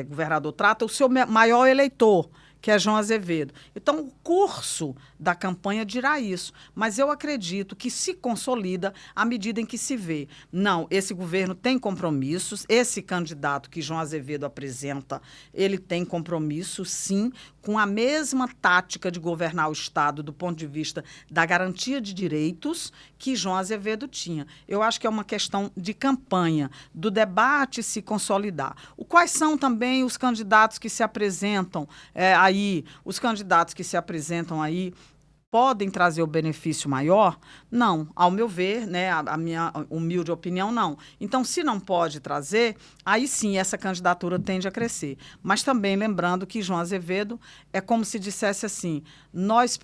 [SPEAKER 2] governador trata o seu maior eleitor, que é João Azevedo. Então, o curso da campanha dirá isso. Mas eu acredito que se consolida à medida em que se vê. Não, esse governo tem compromissos, esse candidato que João Azevedo apresenta, ele tem compromisso, sim, com a mesma tática de governar o Estado do ponto de vista da garantia de direitos que João Azevedo tinha. Eu acho que é uma questão de campanha, do debate se consolidar. Quais são também os candidatos que se apresentam aí, os candidatos que se apresentam aí podem trazer o benefício maior? Não, ao meu ver, né, a minha humilde opinião, não. Então, se não pode trazer, aí sim essa candidatura tende a crescer. Mas também lembrando que João Azevedo é como se dissesse assim, nós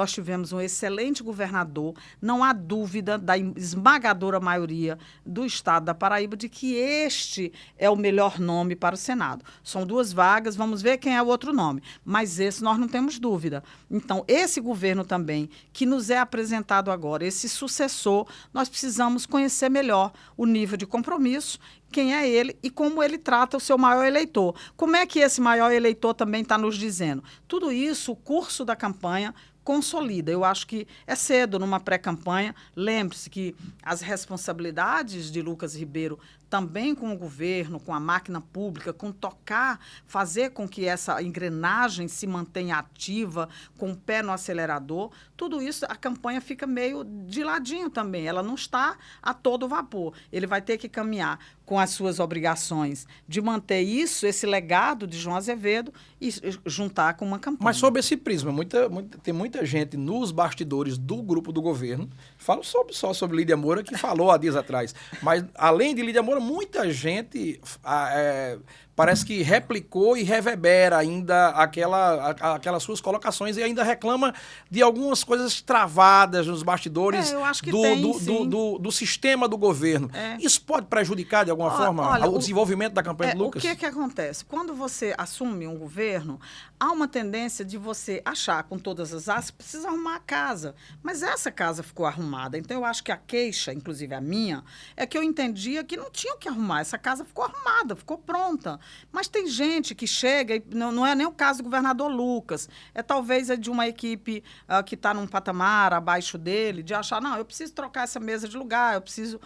[SPEAKER 2] tivemos um excelente governador, não há dúvida da esmagadora maioria do estado da Paraíba de que este é o melhor nome para o Senado. São 2 vagas, vamos ver quem é o outro nome, mas esse nós não temos dúvida. Então, esse governo também, que nos é apresentado agora, esse sucessor, nós precisamos conhecer melhor o nível de compromisso, quem é ele e como ele trata o seu maior eleitor. Como é que esse maior eleitor também está nos dizendo? Tudo isso, o curso da campanha consolida. Eu acho que é cedo numa pré-campanha. Lembre-se que as responsabilidades de Lucas Ribeiro também com o governo, com a máquina pública, com fazer com que essa engrenagem se mantenha ativa, com o pé no acelerador, tudo isso, a campanha fica meio de ladinho também. Ela não está a todo vapor. Ele vai ter que caminhar com as suas obrigações de manter isso, esse legado de João Azevedo e juntar com uma campanha.
[SPEAKER 1] Mas sob esse prisma, tem muita gente nos bastidores do grupo do governo, falo só sobre Lídia Moura, que falou há dias atrás, mas além de Lídia Moura, muita gente parece que replicou e reverbera ainda aquelas suas colocações e ainda reclama de algumas coisas travadas nos bastidores
[SPEAKER 2] eu acho que
[SPEAKER 1] do sistema do governo. Isso pode prejudicar de alguma forma o desenvolvimento da campanha de Lucas?
[SPEAKER 2] O que acontece? Quando você assume um governo, há uma tendência de você achar, com todas as asas, precisa arrumar a casa. Mas essa casa ficou arrumada. Então, eu acho que a queixa, inclusive a minha, é que eu entendia que não tinha o que arrumar. Essa casa ficou arrumada, ficou pronta. Mas tem gente que chega, e não é nem o caso do governador Lucas, é talvez de uma equipe que está num patamar abaixo dele, de achar, não, eu preciso trocar essa mesa de lugar, eu preciso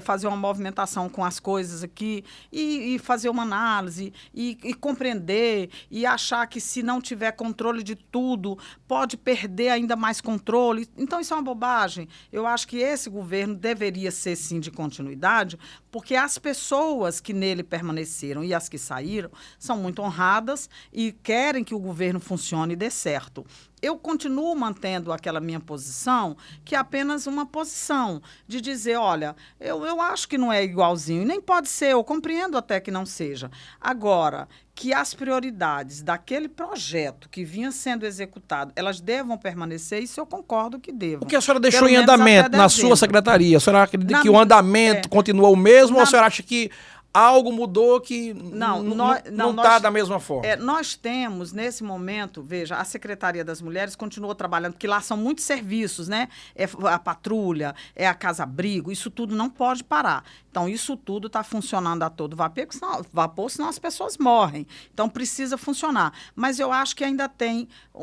[SPEAKER 2] fazer uma movimentação com as coisas aqui e fazer uma análise e compreender e achar que se não tiver controle de tudo, pode perder ainda mais controle. Então, isso é uma bobagem. Eu acho que esse governo deveria ser, sim, de continuidade, porque as pessoas que nele permaneceram e as que saíram são muito honradas e querem que o governo funcione e dê certo. Eu continuo mantendo aquela minha posição, que é apenas uma posição de dizer, olha, eu acho que não é igualzinho, nem pode ser, eu compreendo até que não seja. Agora, que as prioridades daquele projeto que vinha sendo executado, elas devam permanecer, isso eu concordo que devam.
[SPEAKER 1] O que a senhora deixou em andamento na sua secretaria? A senhora acredita que o andamento continua o mesmo ou a senhora acha que algo mudou que não está da mesma forma?
[SPEAKER 2] Nós temos, nesse momento, veja, a Secretaria das Mulheres continuou trabalhando, porque lá são muitos serviços, né? É a patrulha, é a casa-abrigo, isso tudo não pode parar. Então, isso tudo está funcionando a todo vapor, senão as pessoas morrem. Então, precisa funcionar. Mas eu acho que ainda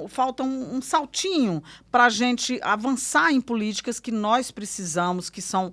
[SPEAKER 2] falta um saltinho para a gente avançar em políticas que nós precisamos, que são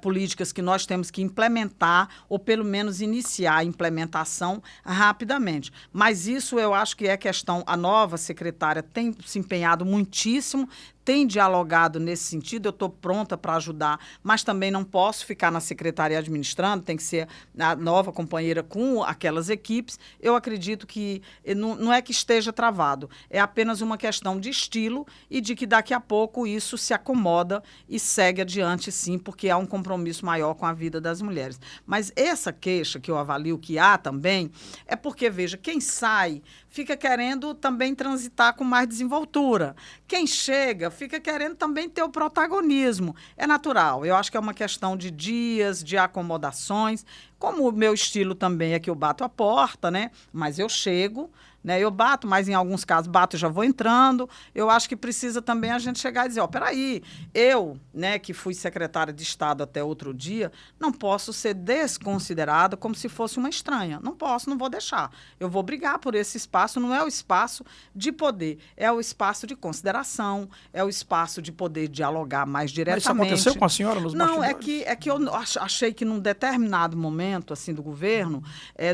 [SPEAKER 2] políticas que nós temos que implementar, ou pelo menos iniciar a implementação rapidamente. Mas isso eu acho que é questão, a nova secretária tem se empenhado muitíssimo, tem dialogado nesse sentido, eu estou pronta para ajudar, mas também não posso ficar na secretaria administrando, tem que ser a nova companheira com aquelas equipes. Eu acredito que não é que esteja travado, é apenas uma questão de estilo e de que daqui a pouco isso se acomoda e segue adiante, sim, porque há um compromisso maior com a vida das mulheres. Mas essa queixa que eu avalio que há também é porque, veja, quem sai fica querendo também transitar com mais desenvoltura. Quem chega fica querendo também ter o protagonismo. É natural. Eu acho que é uma questão de dias, de acomodações. Como o meu estilo também é que eu bato a porta, né? Mas eu chego, né? Eu bato, mas em alguns casos bato e já vou entrando. Eu acho que precisa também a gente chegar e dizer, ó, peraí, eu, né, que fui secretária de Estado até outro dia, não posso ser desconsiderada como se fosse uma estranha. Não posso, não vou deixar. Eu vou brigar por esse espaço, não é o espaço de poder, é o espaço de consideração, é o espaço de poder dialogar mais diretamente.
[SPEAKER 1] Mas isso aconteceu com a senhora nos
[SPEAKER 2] Não,
[SPEAKER 1] bastidores?
[SPEAKER 2] é que eu achei que num determinado momento assim do governo,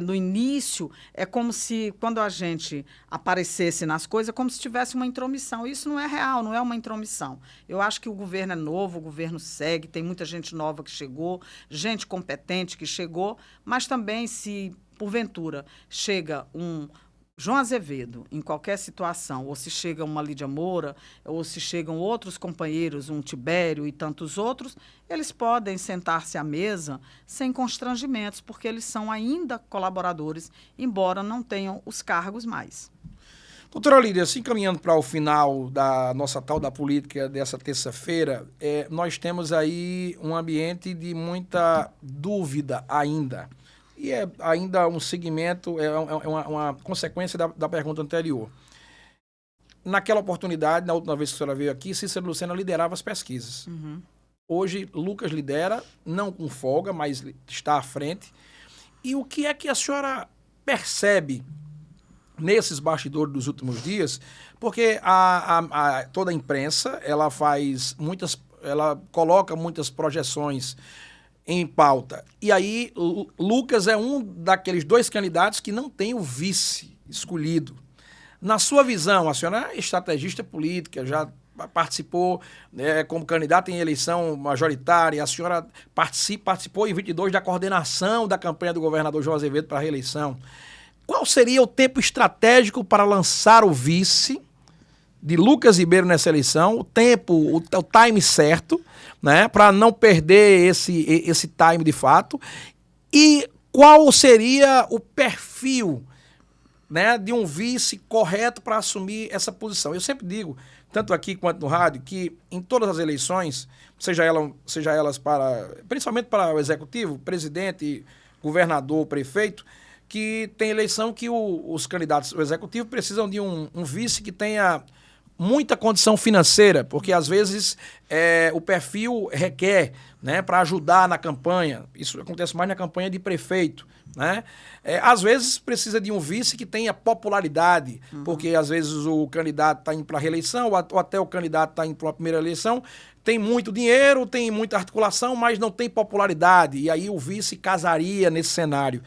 [SPEAKER 2] no início, é como se quando a gente aparecesse nas coisas, é como se tivesse uma intromissão. Isso não é real, não é uma intromissão. Eu acho que o governo é novo, o governo segue, tem muita gente nova que chegou, gente competente que chegou, mas também se porventura chega um João Azevedo, em qualquer situação, ou se chega uma Lídia Moura, ou se chegam outros companheiros, um Tibério e tantos outros, eles podem sentar-se à mesa sem constrangimentos, porque eles são ainda colaboradores, embora não tenham os cargos mais.
[SPEAKER 1] Doutora Lídia, assim caminhando para o final da nossa tal da política dessa terça-feira, nós temos aí um ambiente de muita dúvida ainda. E é ainda um segmento, uma consequência da pergunta anterior. Naquela oportunidade, na última vez que a senhora veio aqui, Cícero Lucena liderava as pesquisas.
[SPEAKER 2] Uhum.
[SPEAKER 1] Hoje, Lucas lidera, não com folga, mas está à frente. E o que é que a senhora percebe nesses bastidores dos últimos dias? Porque toda a imprensa, ela coloca muitas projeções em pauta. E aí, Lucas é um daqueles dois candidatos que não tem o vice escolhido. Na sua visão, a senhora é estrategista política, já participou como candidata em eleição majoritária, a senhora participou em 22 da coordenação da campanha do governador João Azevedo para a reeleição. Qual seria o tempo estratégico para lançar o vice de Lucas Ribeiro nessa eleição, o tempo, o time certo, né, para não perder esse time de fato, e qual seria o perfil, né, de um vice correto para assumir essa posição? Eu sempre digo, tanto aqui quanto no rádio, que em todas as eleições, seja elas principalmente para o executivo, presidente, governador, prefeito, que tem eleição que os candidatos ao executivo precisam de um vice que tenha muita condição financeira, porque às vezes o perfil requer, né, para ajudar na campanha. Isso acontece mais na campanha de prefeito, né? Às vezes precisa de um vice que tenha popularidade, porque às vezes o candidato está indo para a reeleição, ou até o candidato está indo para a primeira eleição, tem muito dinheiro, tem muita articulação, mas não tem popularidade, e aí o vice casaria nesse cenário.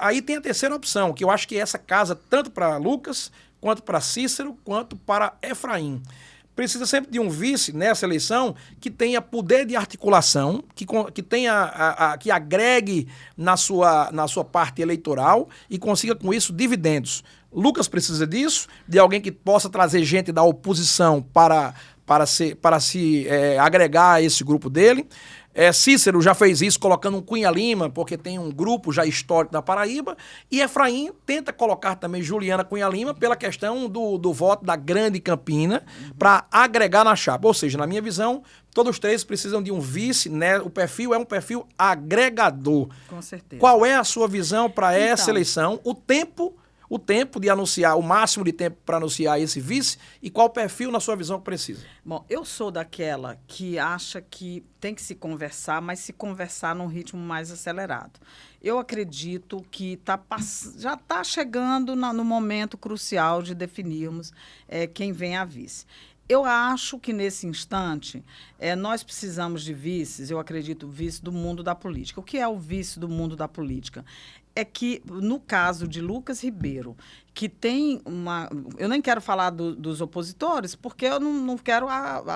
[SPEAKER 1] Aí tem a terceira opção, que eu acho que essa casa tanto para Lucas, quanto para Cícero, quanto para Efraim. Precisa sempre de um vice nessa eleição que tenha poder de articulação, que agregue na sua parte eleitoral e consiga com isso dividendos. Lucas precisa disso, de alguém que possa trazer gente da oposição para se agregar a esse grupo dele. Cícero já fez isso colocando um Cunha Lima, porque tem um grupo já histórico na Paraíba, e Efraim tenta colocar também Juliana Cunha Lima pela questão do voto da Grande Campina, para agregar na chapa. Ou seja, na minha visão, todos três precisam de um vice, né? O perfil é um perfil agregador.
[SPEAKER 2] Com certeza.
[SPEAKER 1] Qual é a sua visão para essa eleição? O tempo de anunciar, o máximo de tempo para anunciar esse vice, e qual perfil, na sua visão, que precisa?
[SPEAKER 2] Bom, eu sou daquela que acha que tem que se conversar, mas se conversar num ritmo mais acelerado. Eu acredito que já está chegando no momento crucial de definirmos quem vem a vice. Eu acho que, nesse instante, nós precisamos de vices, eu acredito, vice do mundo da política. O que é o vice do mundo da política? É que, no caso de Lucas Ribeiro, que tem uma... Eu nem quero falar dos opositores, porque eu não quero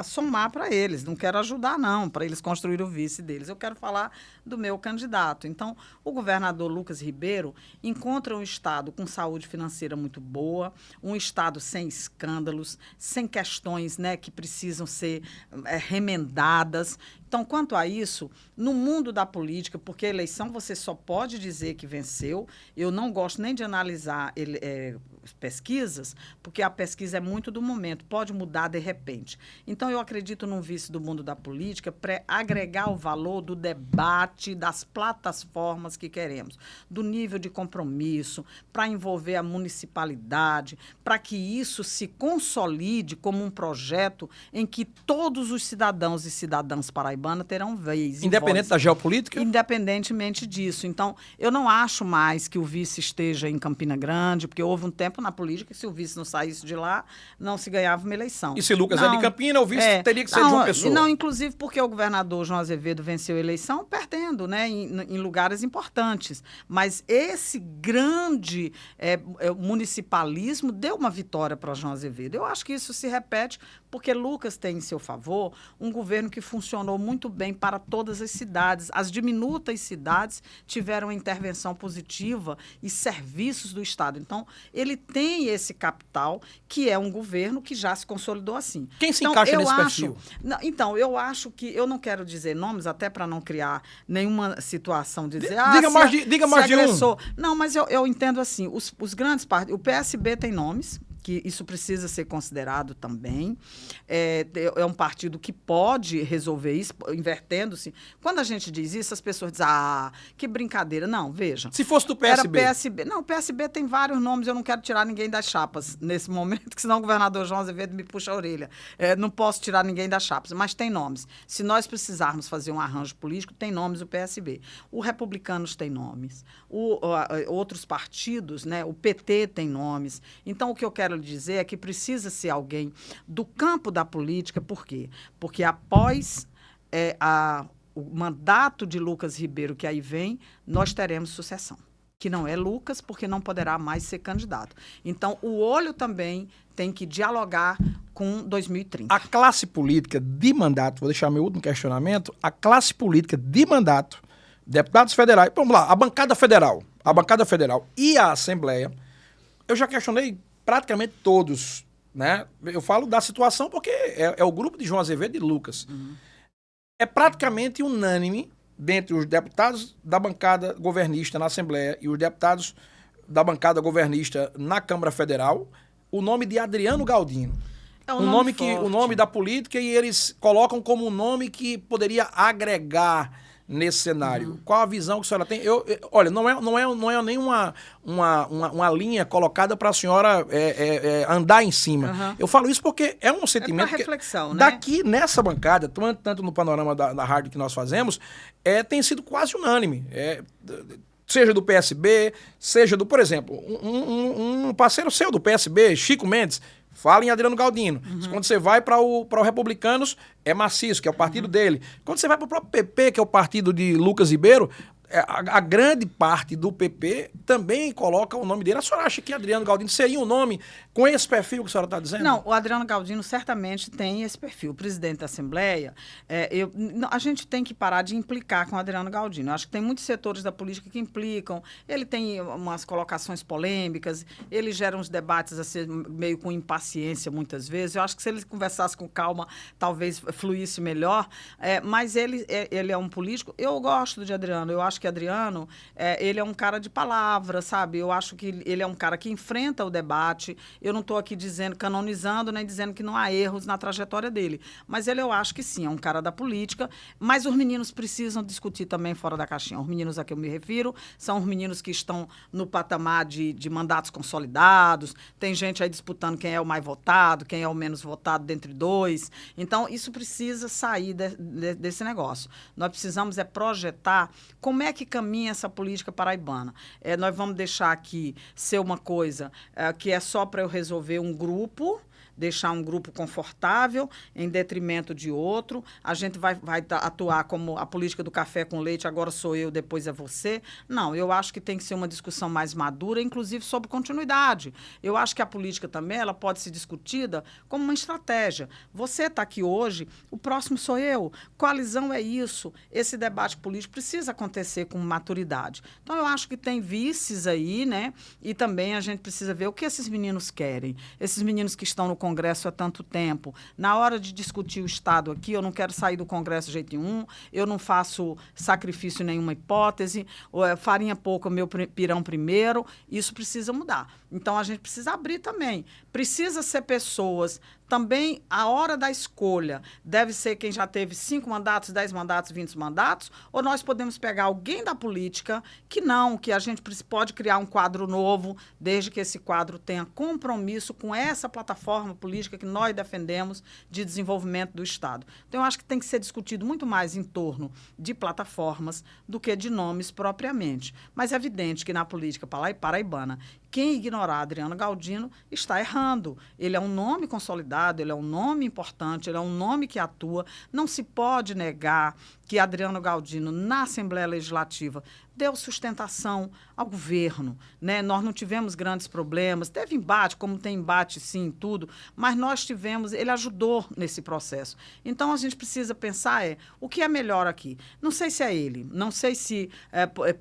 [SPEAKER 2] somar para eles, não quero ajudar, não, para eles construírem o vice deles. Eu quero falar do meu candidato. Então, o governador Lucas Ribeiro encontra um Estado com saúde financeira muito boa, um Estado sem escândalos, sem questões, né, que precisam ser remendadas. Então, quanto a isso, no mundo da política, porque a eleição você só pode dizer que venceu, eu não gosto nem de analisar pesquisas, porque a pesquisa é muito do momento, pode mudar de repente. Então, eu acredito num vice do mundo da política para agregar o valor do debate, das plataformas que queremos, do nível de compromisso, para envolver a municipalidade, para que isso se consolide como um projeto em que todos os cidadãos e cidadãs paraibanas terão vez.
[SPEAKER 1] Independente da geopolítica?
[SPEAKER 2] Independentemente disso. Então, eu não acho mais que o vice esteja em Campina Grande, porque houve um tempo na política que se o vice não saísse de lá, não se ganhava uma eleição.
[SPEAKER 1] E se Lucas é de Campina, o vice teria que ser de João Pessoa?
[SPEAKER 2] Não, inclusive porque o governador João Azevedo venceu a eleição perdendo, né, em lugares importantes. Mas esse grande municipalismo deu uma vitória para João Azevedo. Eu acho que isso se repete porque Lucas tem em seu favor um governo que funcionou muito bem para todas as cidades. As diminutas cidades tiveram intervenção positiva e serviços do Estado. Então, ele tem esse capital, que é um governo que já se consolidou assim.
[SPEAKER 1] Quem se encaixa nesse perfil?
[SPEAKER 2] Então, eu acho que... Eu não quero dizer nomes, até para não criar nenhuma situação de dizer...
[SPEAKER 1] Diga mais de um.
[SPEAKER 2] Não, mas eu entendo assim, os grandes partidos... O PSB tem nomes, que isso precisa ser considerado também. É um partido que pode resolver isso, invertendo-se. Quando a gente diz isso, as pessoas dizem, que brincadeira. Não, veja.
[SPEAKER 1] Se fosse do PSB.
[SPEAKER 2] Era PSB. Não, o PSB tem vários nomes, eu não quero tirar ninguém das chapas nesse momento, que senão o governador João Azevedo me puxa a orelha. Não posso tirar ninguém das chapas, mas tem nomes. Se nós precisarmos fazer um arranjo político, tem nomes o PSB. O Republicanos tem nomes. Outros partidos, né, o PT tem nomes. Então, o que eu quero dizer é que precisa ser alguém do campo da política. Por quê? Porque após o mandato de Lucas Ribeiro, que aí vem, nós teremos sucessão. Que não é Lucas, porque não poderá mais ser candidato. Então, o olho também tem que dialogar com 2030.
[SPEAKER 1] A classe política de mandato, vou deixar meu último questionamento, a classe política de mandato, deputados federais, vamos lá, a bancada federal e a Assembleia, eu já questionei praticamente todos, né? Eu falo da situação porque é o grupo de João Azevedo e Lucas. Uhum. É praticamente unânime dentre os deputados da bancada governista na Assembleia e os deputados da bancada governista na Câmara Federal, o nome de Adriano Galdino.
[SPEAKER 2] É um nome forte.
[SPEAKER 1] O nome da política, e eles colocam como um nome que poderia agregar nesse cenário. Uhum. Qual a visão que a senhora tem? Olha, não é nem uma linha colocada para a senhora andar em cima. Uhum. Eu falo isso porque é um sentimento
[SPEAKER 2] que reflexão, né?
[SPEAKER 1] Daqui, nessa bancada, tanto no panorama da rádio que nós fazemos, tem sido quase unânime. Seja do PSB, seja do, por exemplo, um parceiro seu do PSB, Chico Mendes, fala em Adriano Galdino. Uhum. Quando você vai para o Republicanos, é Maciço, que é o partido dele. Quando você vai para o próprio PP, que é o partido de Lucas Ribeiro, a grande parte do PP também coloca o nome dele. A senhora acha que Adriano Galdino seria um nome com esse perfil que a senhora está dizendo?
[SPEAKER 2] Não, o Adriano Galdino certamente tem esse perfil. O presidente da Assembleia, a gente tem que parar de implicar com o Adriano Galdino. Eu acho que tem muitos setores da política que implicam. Ele tem umas colocações polêmicas, ele gera uns debates assim, meio com impaciência muitas vezes. Eu acho que se ele conversasse com calma, talvez fluísse melhor. Mas ele é um político. Eu gosto de Adriano. Eu acho que Adriano, ele é um cara de palavra, sabe? Eu acho que ele é um cara que enfrenta o debate. Eu não estou aqui canonizando, nem dizendo que não há erros na trajetória dele. Mas eu acho que sim, é um cara da política. Mas os meninos precisam discutir também fora da caixinha. Os meninos a que eu me refiro são os meninos que estão no patamar de mandatos consolidados. Tem gente aí disputando quem é o mais votado, quem é o menos votado dentre dois. Então, isso precisa sair desse negócio. Nós precisamos projetar como é que caminha essa política paraibana. Nós vamos deixar aqui ser uma coisa que é só para eu resolver um grupo, deixar um grupo confortável em detrimento de outro. A gente vai atuar como a política do café com leite, agora sou eu, depois é você. Não, eu acho que tem que ser uma discussão mais madura, inclusive sobre continuidade. Eu acho que a política também ela pode ser discutida como uma estratégia. Você está aqui hoje, o próximo sou eu. Coalizão é isso. Esse debate político precisa acontecer com maturidade. Então, eu acho que tem vices aí, né? E também a gente precisa ver o que esses meninos querem. Esses meninos que estão no Congresso Congresso há tanto tempo. Na hora de discutir o Estado aqui, eu não quero sair do Congresso de jeito nenhum, eu não faço sacrifício em nenhuma hipótese, farinha pouco, meu pirão primeiro, isso precisa mudar. Então, a gente precisa abrir também. Precisa ser pessoas. Também, a hora da escolha deve ser quem já teve 5 mandatos, 10 mandatos, 20 mandatos, ou nós podemos pegar alguém da política que a gente pode criar um quadro novo, desde que esse quadro tenha compromisso com essa plataforma política que nós defendemos de desenvolvimento do Estado. Então, eu acho que tem que ser discutido muito mais em torno de plataformas do que de nomes propriamente. Mas é evidente que na política paraibana, quem ignorar Adriano Galdino está errando. Ele é um nome consolidado, ele é um nome importante, ele é um nome que atua. Não se pode negar que Adriano Galdino, na Assembleia Legislativa, deu sustentação ao governo, né? Nós não tivemos grandes problemas, teve embate, como tem embate sim em tudo, mas nós tivemos, ele ajudou nesse processo. Então, a gente precisa pensar o que é melhor aqui. Não sei se é ele, não sei se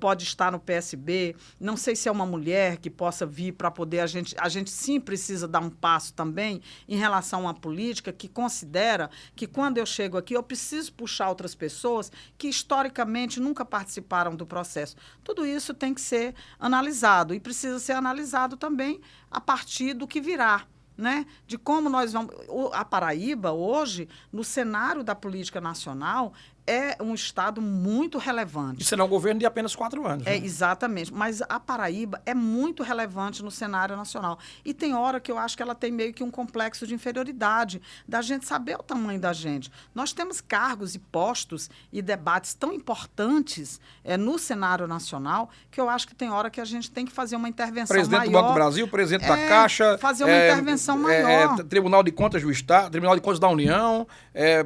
[SPEAKER 2] pode estar no PSB, não sei se é uma mulher que possa vir para poder, a gente sim precisa dar um passo também em relação a uma política que considera que quando eu chego aqui, eu preciso puxar outras pessoas que historicamente nunca participaram do processo. Tudo isso tem que ser analisado e precisa ser analisado também a partir do que virá, né? De como nós vamos... A Paraíba, hoje, no cenário da política nacional, é um estado muito relevante.
[SPEAKER 1] E será um governo de apenas 4 anos. Né?
[SPEAKER 2] Exatamente. Mas a Paraíba é muito relevante no cenário nacional. E tem hora que eu acho que ela tem meio que um complexo de inferioridade, da gente saber o tamanho da gente. Nós temos cargos e postos e debates tão importantes no cenário nacional que eu acho que tem hora que a gente tem que fazer uma intervenção maior.
[SPEAKER 1] Presidente do Banco do Brasil, presidente da Caixa.
[SPEAKER 2] Fazer uma intervenção maior.
[SPEAKER 1] Tribunal de Contas do Estado, Tribunal de Contas da União,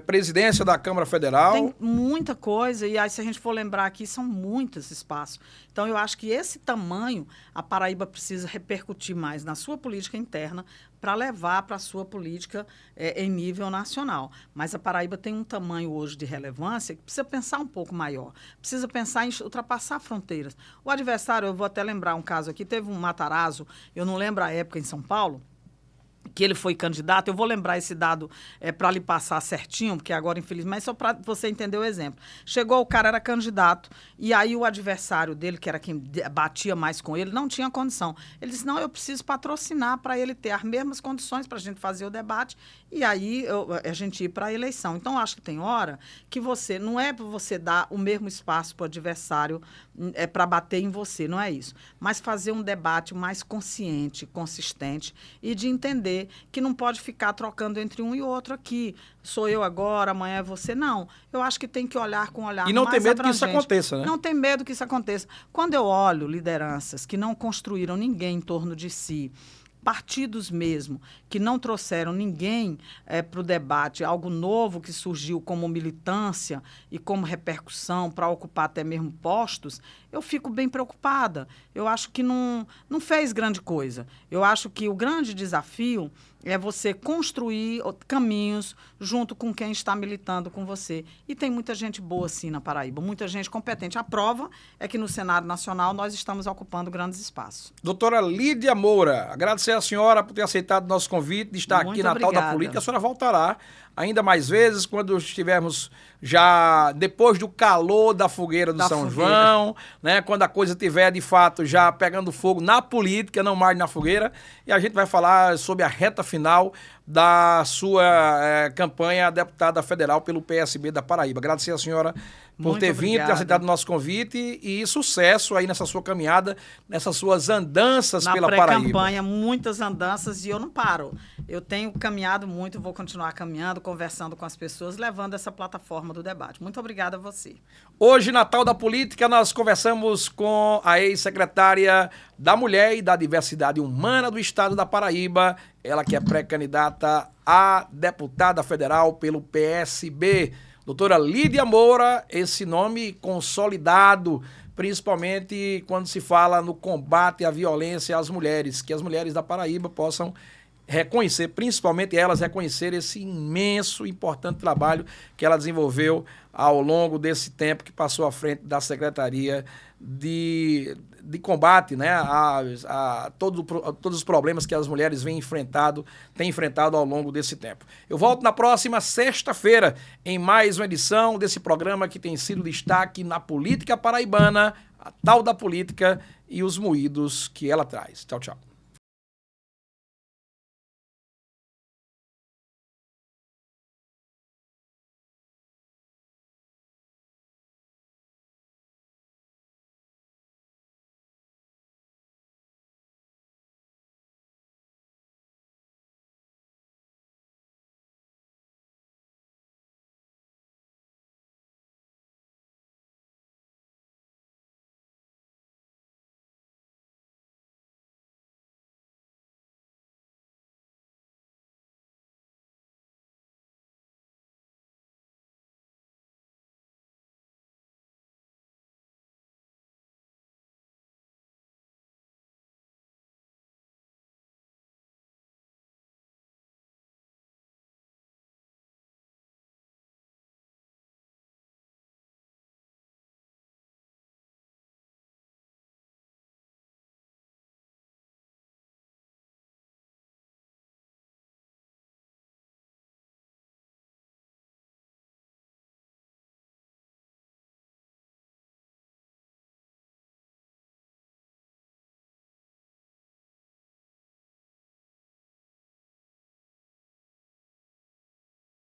[SPEAKER 1] presidência da Câmara Federal.
[SPEAKER 2] Tem muita coisa, e aí se a gente for lembrar aqui, são muitos espaços. Então, eu acho que esse tamanho, a Paraíba precisa repercutir mais na sua política interna para levar para a sua política em nível nacional. Mas a Paraíba tem um tamanho hoje de relevância que precisa pensar um pouco maior, precisa pensar em ultrapassar fronteiras. O adversário, eu vou até lembrar um caso aqui, teve um Matarazzo, eu não lembro a época em São Paulo, que ele foi candidato, eu vou lembrar esse dado para lhe passar certinho, porque agora, infelizmente, só para você entender o exemplo. Chegou, o cara era candidato, e aí o adversário dele, que era quem batia mais com ele, não tinha condição. Ele disse, não, eu preciso patrocinar para ele ter as mesmas condições para a gente fazer o debate, e aí a gente ir para a eleição. Então, acho que tem hora que você, não é para você dar o mesmo espaço para o adversário para bater em você, não é isso. Mas fazer um debate mais consciente, consistente, e de entender que não pode ficar trocando entre um e outro aqui. Sou eu agora, amanhã é você. Não. Eu acho que tem que olhar com um olhar mais
[SPEAKER 1] abrangente. E não tem medo
[SPEAKER 2] que
[SPEAKER 1] isso aconteça, né?
[SPEAKER 2] Não tem medo que isso aconteça. Quando eu olho lideranças que não construíram ninguém em torno de si, partidos mesmo, que não trouxeram ninguém para o debate, algo novo que surgiu como militância e como repercussão para ocupar até mesmo postos, eu fico bem preocupada. Eu acho que não fez grande coisa. Eu acho que o grande desafio é você construir caminhos junto com quem está militando com você. E tem muita gente boa, sim, na Paraíba, muita gente competente. A prova é que no cenário nacional nós estamos ocupando grandes espaços.
[SPEAKER 1] Doutora Lídia Moura, agradecer a senhora por ter aceitado o nosso convite de estar aqui na Tal da Política. A senhora voltará ainda mais vezes quando estivermos já depois do calor da fogueira do São João, né? Quando a coisa estiver, de fato, já pegando fogo na política, não mais na fogueira. E a gente vai falar sobre a reta final da sua campanha a deputada federal pelo PSB da Paraíba. Agradecer a senhora por ter vindo, ter aceitado o nosso convite e sucesso aí nessa sua caminhada, nessas suas andanças pela Paraíba.
[SPEAKER 2] Na pré-campanha, muitas andanças e eu não paro. Eu tenho caminhado muito, vou continuar caminhando, conversando com as pessoas, levando essa plataforma do debate. Muito obrigada a você.
[SPEAKER 1] Hoje, na Tal da Política, nós conversamos com a ex-secretária da Mulher e da Diversidade Humana do Estado da Paraíba, ela que é pré-candidata a deputada federal pelo PSB. Doutora Lídia Moura, esse nome consolidado, principalmente quando se fala no combate à violência às mulheres, que as mulheres da Paraíba possam reconhecer, principalmente elas, reconhecer esse imenso, importante trabalho que ela desenvolveu ao longo desse tempo que passou à frente da Secretaria de combate, né, a todos os problemas que as mulheres têm enfrentado ao longo desse tempo. Eu volto na próxima sexta-feira em mais uma edição desse programa que tem sido destaque na política paraibana, a tal da política e os moídos que ela traz. Tchau, tchau.